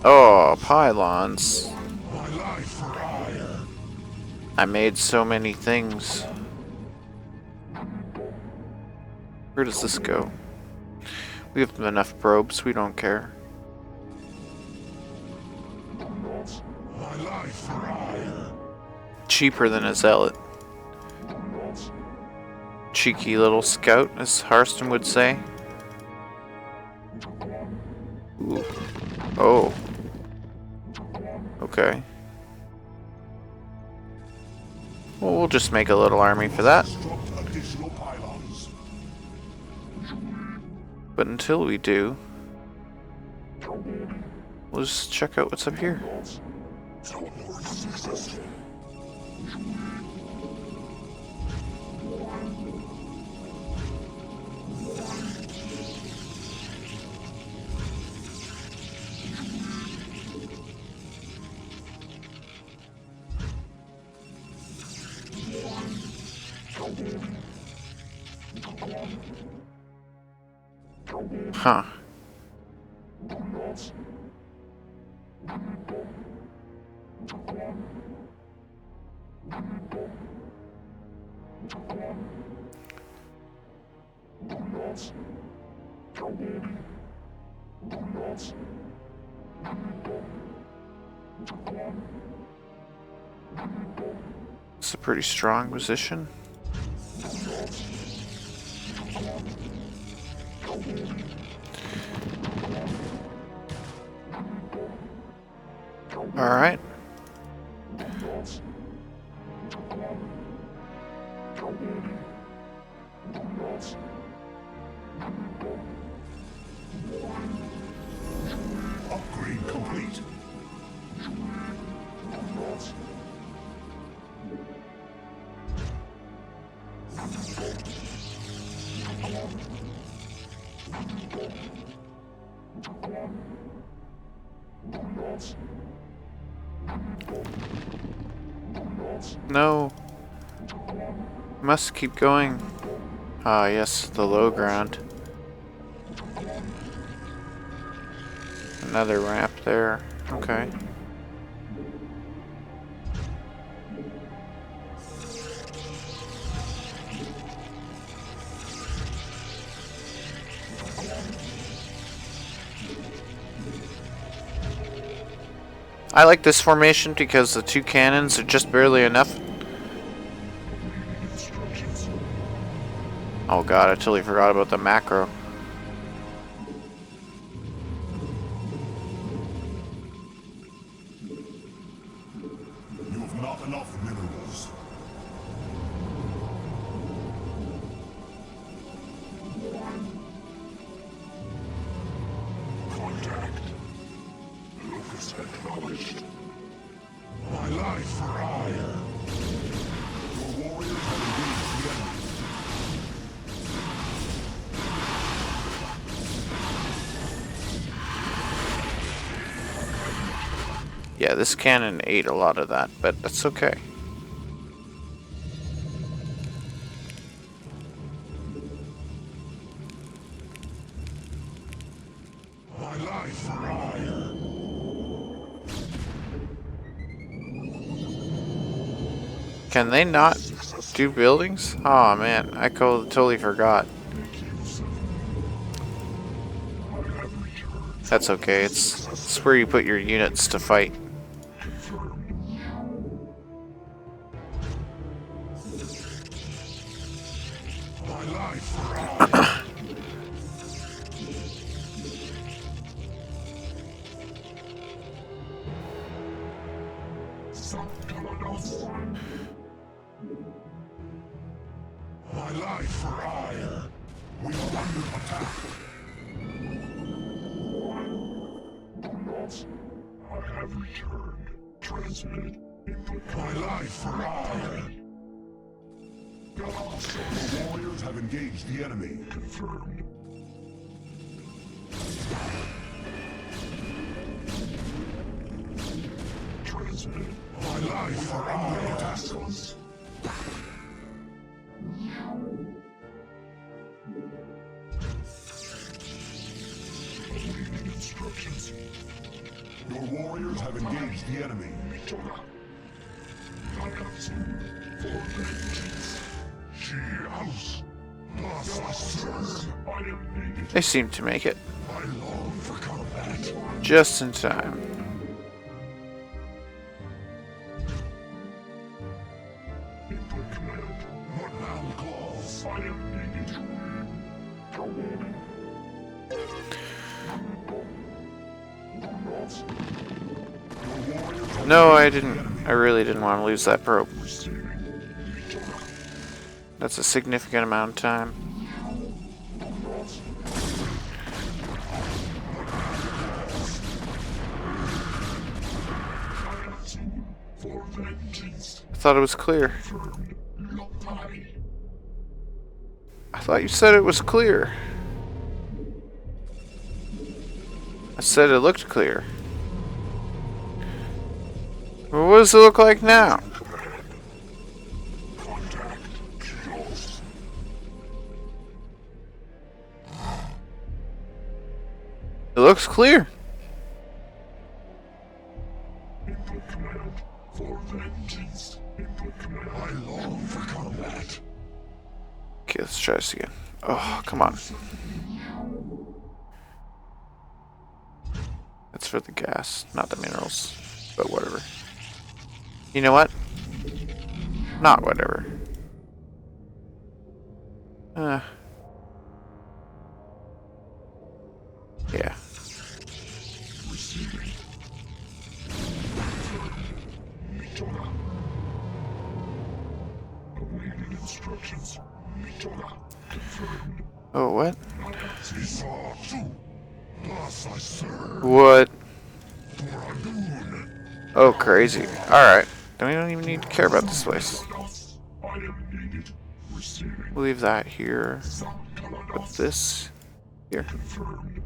Oh, pylons. I made so many things. Where does this go? We have enough probes, we don't care. Cheaper than a zealot. Cheeky little scout, as Harston would say. Ooh. Oh. Okay. Well, we'll just make a little army for that. But until we do, we'll just check out what's up here. Huh. It's a pretty strong position. All right. No. Must keep going. Ah, yes, the low ground. Another ramp there. Okay. I like this formation because the two cannons are just barely enough. Oh god, I totally forgot about the macro. You have not enough minerals. Contact. Locus acknowledged. My life for hire. Your warriors have engaged the enemy. Yeah, this cannon ate a lot of that, but that's okay. My life for hire. Can they not do buildings? Oh man, I totally forgot. That's okay, it's where you put your units to fight. My life for hire. My life for hire. We are under attack. I have returned. Transmitted. Input. My life for hire. The warriors have engaged the enemy. Confirmed. Transmitted. My life for hire. Taskles. Awaiting instructions. Your warriors have engaged the enemy. For vengeance. She house. I am needed. They seem to make it. I long for combat. Just in time. Input command. What now calls? I am needed. Go on. No, I didn't. I really didn't want to lose that probe. That's a significant amount of time. For vengeance. I thought it was clear. I thought you said it was clear. I said it looked clear. Well, what does it look like now? Contact. Kills. It looks clear. Input command. For vengeance. Input command. I long for combat. Okay, let's try this again. Oh, come on. That's for the gas, not the minerals. But whatever. You know what? Not whatever. Yeah. Receiving. Mitora. Awaiting instructions. Mitora. Confirmed. Oh, what? Seesaw. Plus I serve. What? Dragoon. Oh, crazy. Alright. Then we don't even need to care about this place. I am needed. Receiving. We'll leave that here. Put this here. Confirmed.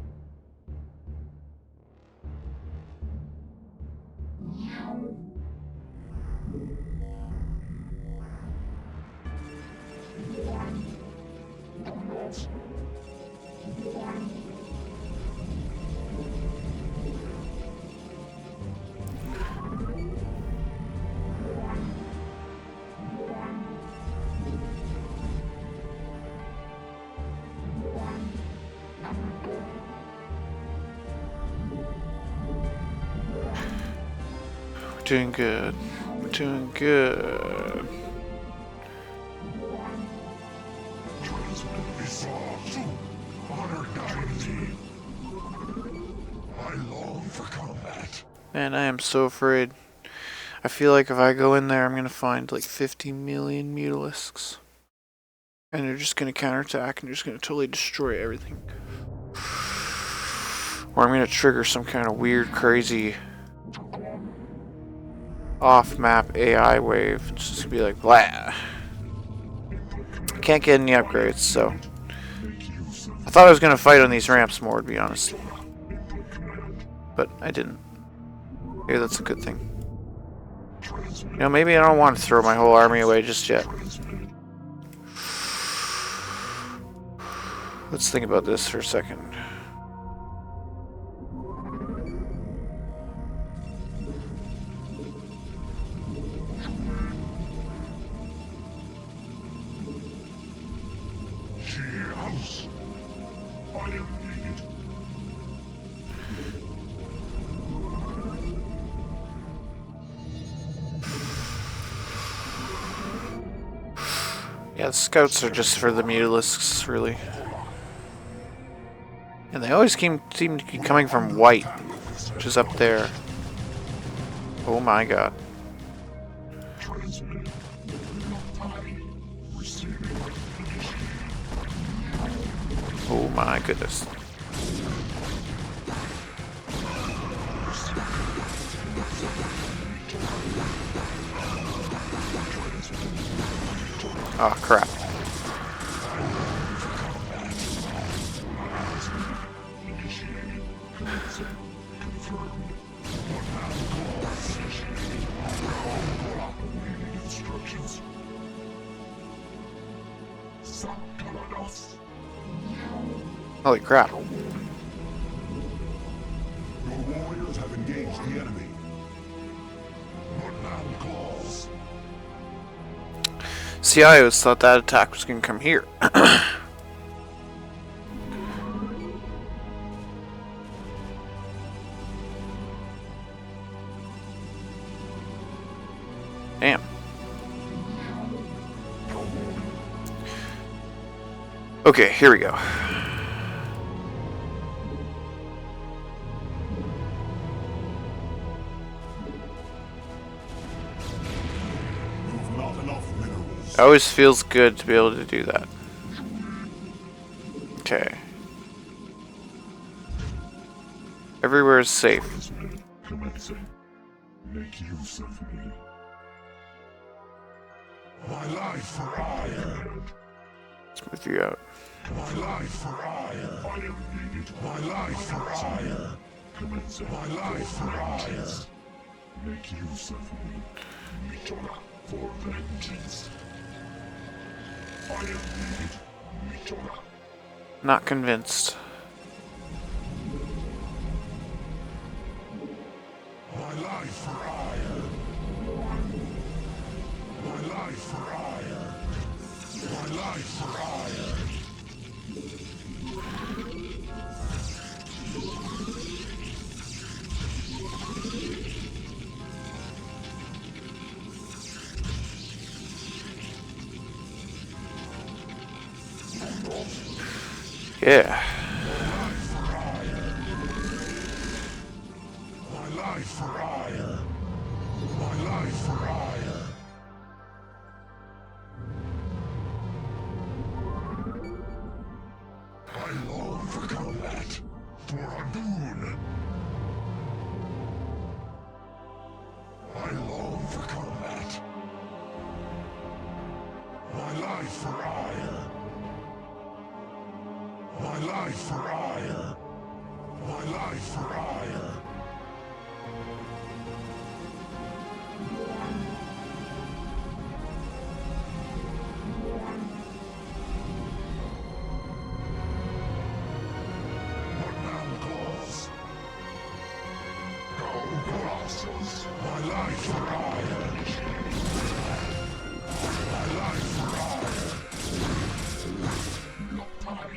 Doing good. Doing good. Man, I am so afraid. I feel like if I go in there, I'm gonna find like 50 million mutalisks. And they're just gonna counterattack and they're just gonna totally destroy everything. Or I'm gonna trigger some kind of weird, crazy off-map AI wave. It's just gonna be like, blah. I can't get any upgrades, so. I thought I was gonna fight on these ramps more, to be honest. But I didn't. Maybe that's a good thing. You know, maybe I don't want to throw my whole army away just yet. Let's think about this for a second. Yeah, the scouts are just for the mutalisks, really. And they always seem to be coming from white, which is up there. Oh my god. Oh my goodness. Oh crap. Holy crap. Your warriors have engaged the enemy. What now calls? See, I always thought that attack was going to come here. Damn. Okay, here we go. It always feels good to be able to do that. Okay. Everywhere is safe. Make use of me. My life for iron. Let's move you out. My life for iron. I am needed. My life for iron. My life for iron. Make use of me. Mitora for vengeance. I am needed. Mitora. Not convinced. My life for iron. My life for iron. My life for iron. Yeah. My life for iron. My life for iron. I long for combat. For a boon. I long for combat. My life for iron. My life for iron. My life for iron. What now calls? Go Colossus. My life for iron. My life for iron. Lotai.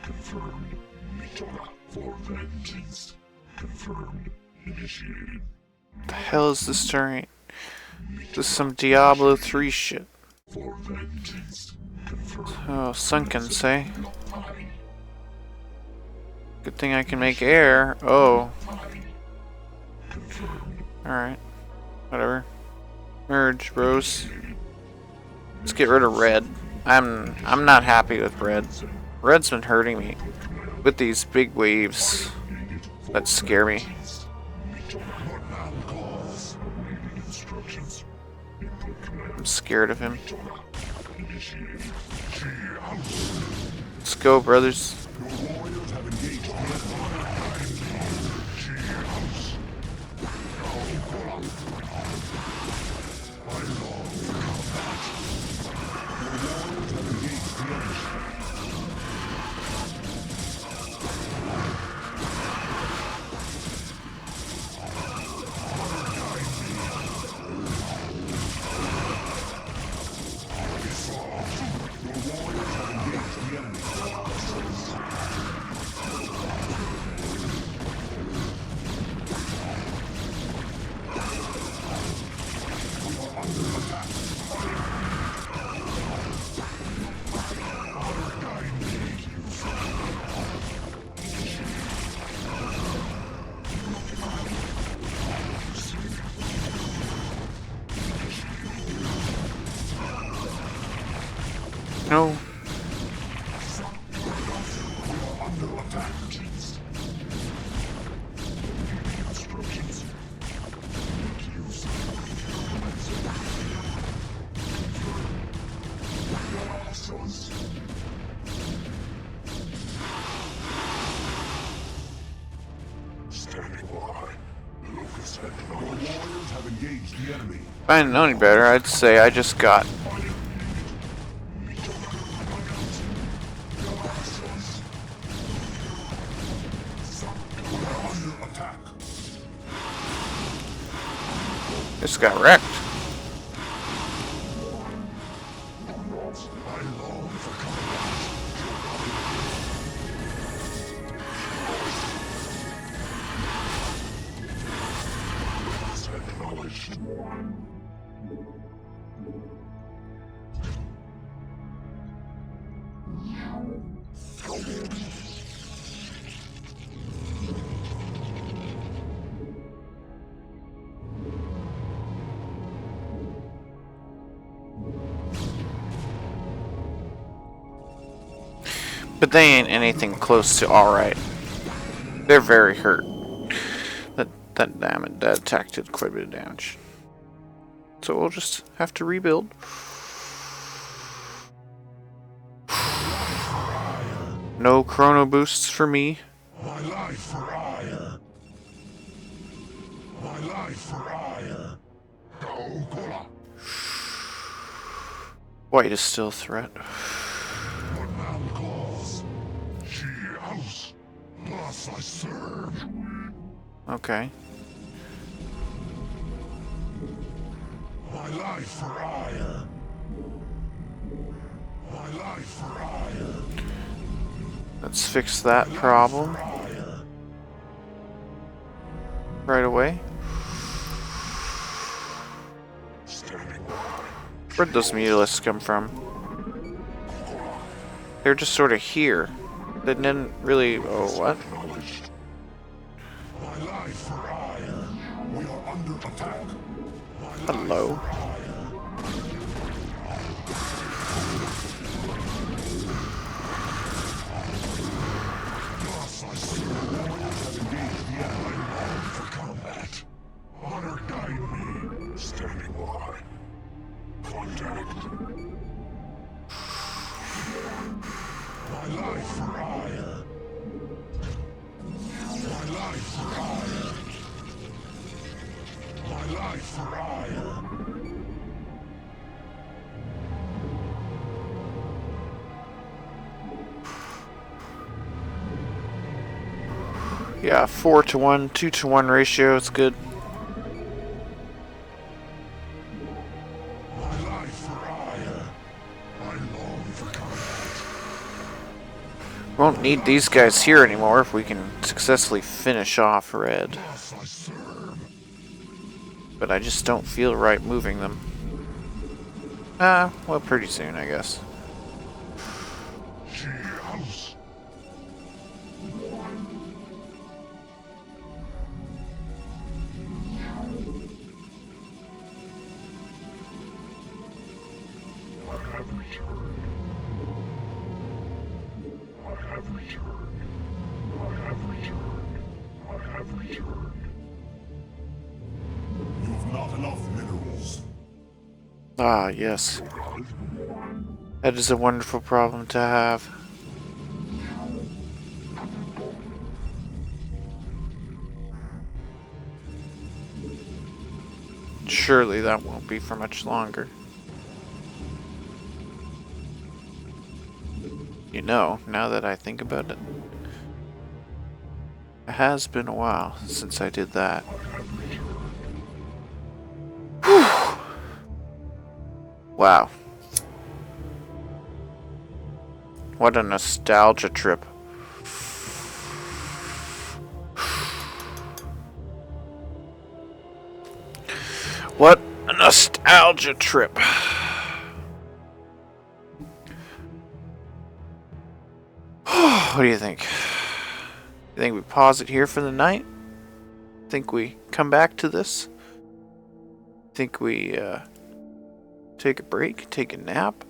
Confirmed. Mitora for vengeance. Confirmed. Initiated. The hell is this terrain? This is some Diablo 3 shit. Oh, sunken, say. Good thing I can make air. Oh. Alright. Whatever. Merge, bros. Let's get rid of red. I'm not happy with red. Red's been hurting me with these big waves that scare me. I'm scared of him. Let's go, brothers. No. If I didn't know any better, I'd say I just got wrecked. But they ain't anything close to alright. They're very hurt. That damage, that attack did quite a bit of damage. So we'll just have to rebuild. No chrono boosts for me. My life for ire. My life for ire. Go, Kola. White is still a threat. What man calls? She house. Plus I serve. Okay. My life for ire. My life for ire. Let's fix that problem right away. Where'd those mutalisks come from? They're just sort of here. They didn't really... Oh, what? My life for ire. We are under attack. Hello. Honor guide me. Standing by. Contact. My life for ire. My life for ire. My life for ire. Yeah, 4-to-1, 2-to-1 ratio, it's good. Won't need these guys here anymore if we can successfully finish off red. But I just don't feel right moving them. Well, pretty soon, I guess. You've not enough minerals. Ah, yes. That is a wonderful problem to have. Surely that won't be for much longer. You know, now that I think about it, it has been a while since I did that. Whew. Wow. What a nostalgia trip. What a nostalgia trip. What do you think? You think we pause it here for the night? Think we come back to this? Think we take a break, take a nap?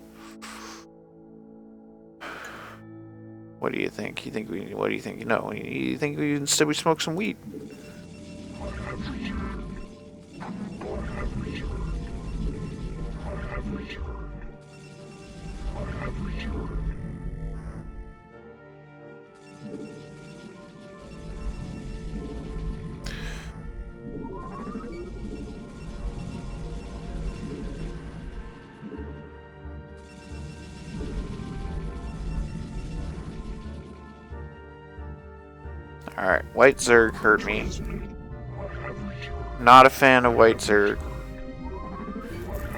What do you think? What do you think? No, you think we instead we smoke some weed? Alright, White Zerg hurt me. Not a fan of White Zerg.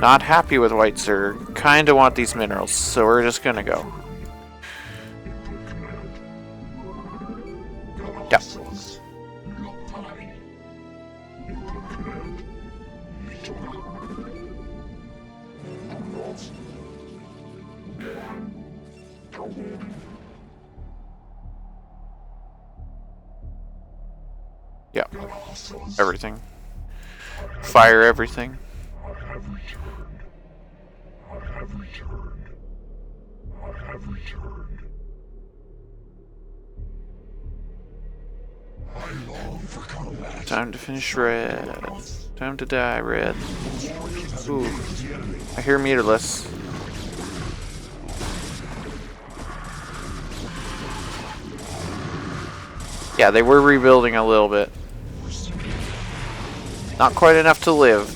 Not happy with White Zerg. Kinda want these minerals, so we're just gonna go. Yep. Yeah. Everything. Fire everything. Time to finish red. Time to die red. Ooh. I hear meterless. Yeah, they were rebuilding a little bit. Not quite enough to live.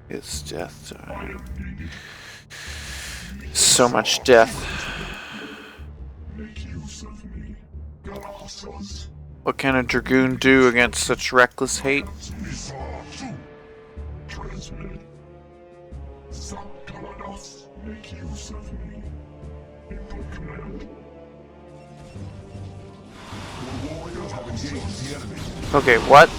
It's death time. So much death. What can a dragoon do against such reckless hate? Okay, what?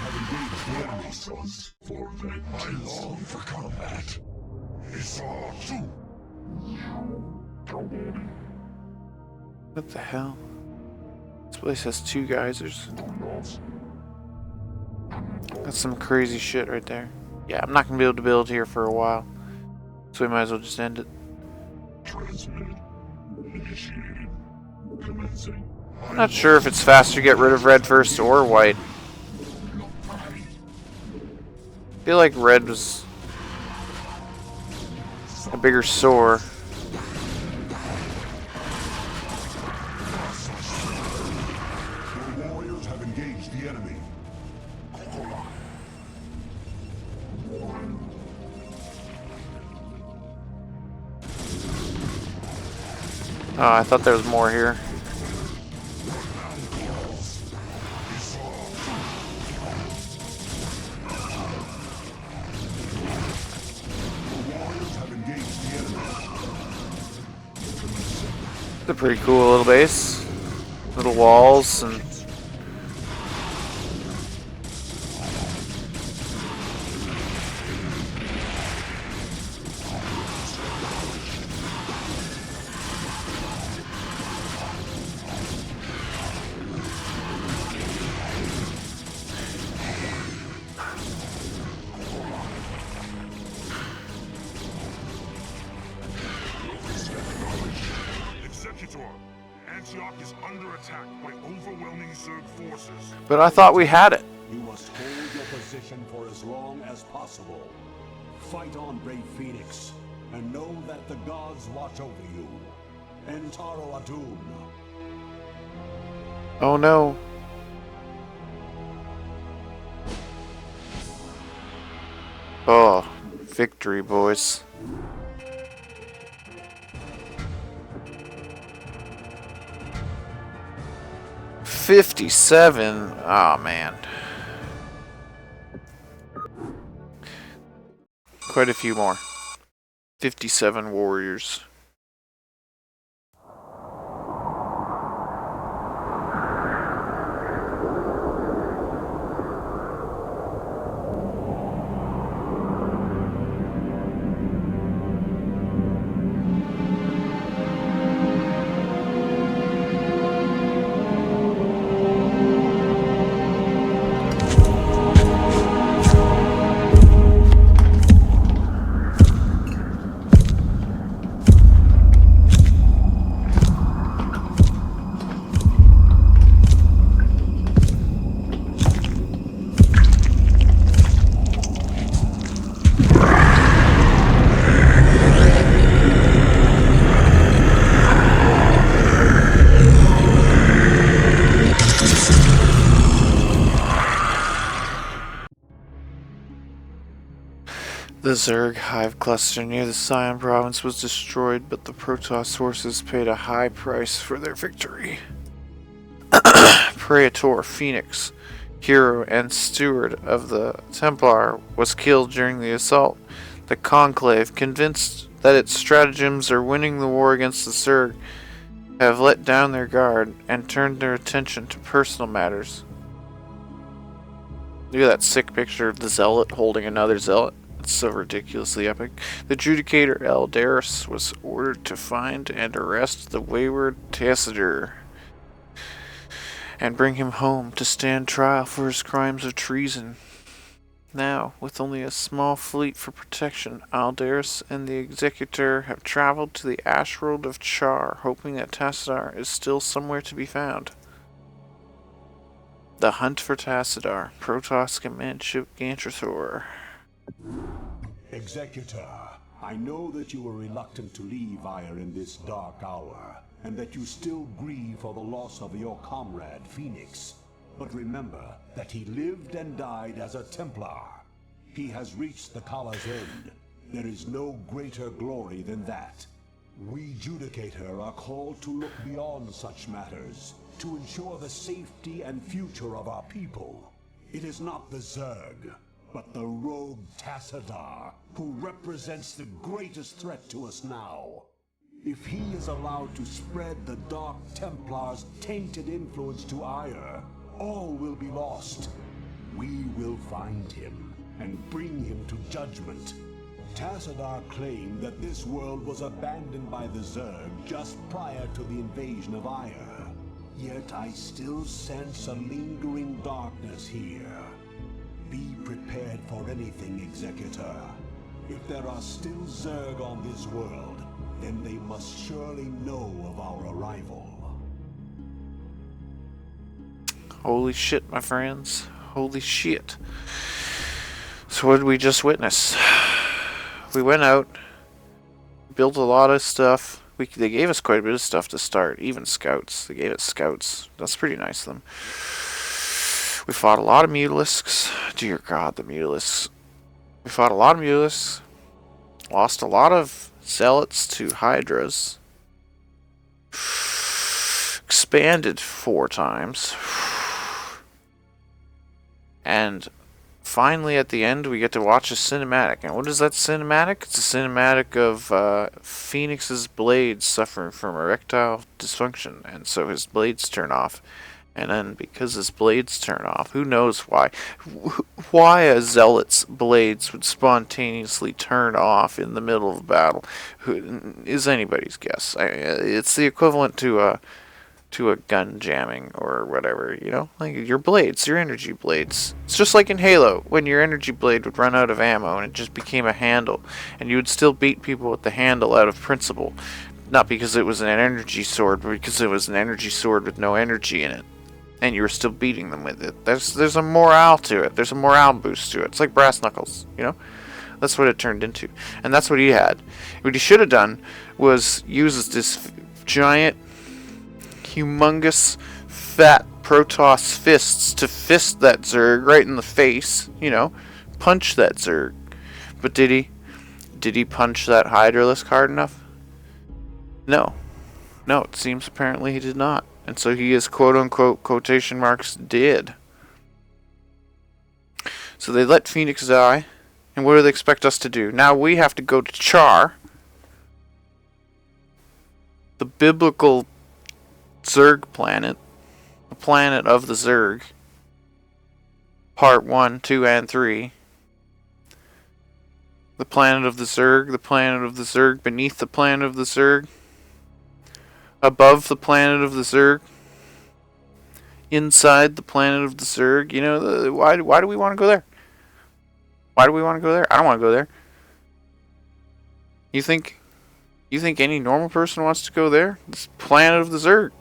have engaged the enemy, sons. For them I long for combat. Esau too. What the hell? This place has 2 geysers. That's some crazy shit right there. Yeah, I'm not gonna be able to build here for a while. So we might as well just end it. Transmitted. Initiated. Commencing. I'm not sure if it's faster to get rid of red first or white. I feel like red was a bigger sore. Your warriors have engaged the enemy. Oh, I thought there was more here. It's a pretty cool little base. Little walls and Antioch is under attack by overwhelming zerg forces. but I thought we had it. You must hold your position for as long as possible. Fight on, brave Phoenix, and know that the gods watch over you. Entaro Adun. Oh no. Oh, victory, boys. $57. Oh man. Quite a few more. 57 warriors. The Zerg hive cluster near the Scion province was destroyed, but the Protoss forces paid a high price for their victory. Praetor Phoenix, hero and steward of the Templar, was killed during the assault. The Conclave, convinced that its stratagems are winning the war against the Zerg, have let down their guard and turned their attention to personal matters. Look at that sick picture of the zealot holding another zealot. It's so ridiculously epic. The Judicator Eldaris was ordered to find and arrest the wayward Tassadar and bring him home to stand trial for his crimes of treason. Now, with only a small fleet for protection, Aldaris and the Executor have traveled to the Ashworld of Char, hoping that Tassadar is still somewhere to be found. The Hunt for Tassadar, Protoss Command Ship Gantrathor. Executor, I know that you were reluctant to leave Ire in this dark hour, and that you still grieve for the loss of your comrade, Phoenix. But remember that he lived and died as a Templar. He has reached the Kala's end. There is no greater glory than that. We Judicator are called to look beyond such matters, to ensure the safety and future of our people. It is not the Zerg, but the rogue Tassadar, who represents the greatest threat to us now. If he is allowed to spread the Dark Templar's tainted influence to Ire, all will be lost. We will find him and bring him to judgment. Tassadar claimed that this world was abandoned by the Zerg just prior to the invasion of Ire. Yet I still sense a lingering darkness here. Be prepared for anything, Executor. If there are still Zerg on this world, then they must surely know of our arrival. Holy shit, my friends. Holy shit. So what did we just witness? We went out, built a lot of stuff. They gave us quite a bit of stuff to start, even scouts. They gave us scouts. That's pretty nice of them. We fought a lot of mutalisks. Dear God, the mutalisks. We fought a lot of mutalisks. Lost a lot of zealots to hydras. Expanded 4 times. And finally, at the end, we get to watch a cinematic. And what is that cinematic? It's a cinematic of Phoenix's blades suffering from erectile dysfunction. And so his blades turn off. And then, because his blades turn off, who knows why? Why a zealot's blades would spontaneously turn off in the middle of battle is anybody's guess. It's the equivalent to a gun jamming or whatever, you know? Like your blades, your energy blades. It's just like in Halo, when your energy blade would run out of ammo and it just became a handle. And you would still beat people with the handle out of principle. Not because it was an energy sword, but because it was an energy sword with no energy in it. And you were still beating them with it. There's a morale to it. There's a morale boost to it. It's like brass knuckles, you know? That's what it turned into. And that's what he had. What he should have done was use this giant, humongous, fat Protoss fists to fist that Zerg right in the face, you know? Punch that Zerg. But did he? Did he punch that Hydralisk hard enough? No. No, it seems apparently he did not. And so he is, quote-unquote, quotation marks, dead. So they let Phoenix die. And what do they expect us to do? Now we have to go to Char, the biblical Zerg planet, the planet of the Zerg, part 1, 2, and 3. The planet of the Zerg, beneath the planet of the Zerg, above the planet of the Zerg, inside the planet of the Zerg. You know, why do we want to go there? Why do we want to go there? I don't want to go there. You think any normal person wants to go there? It's the planet of the Zerg.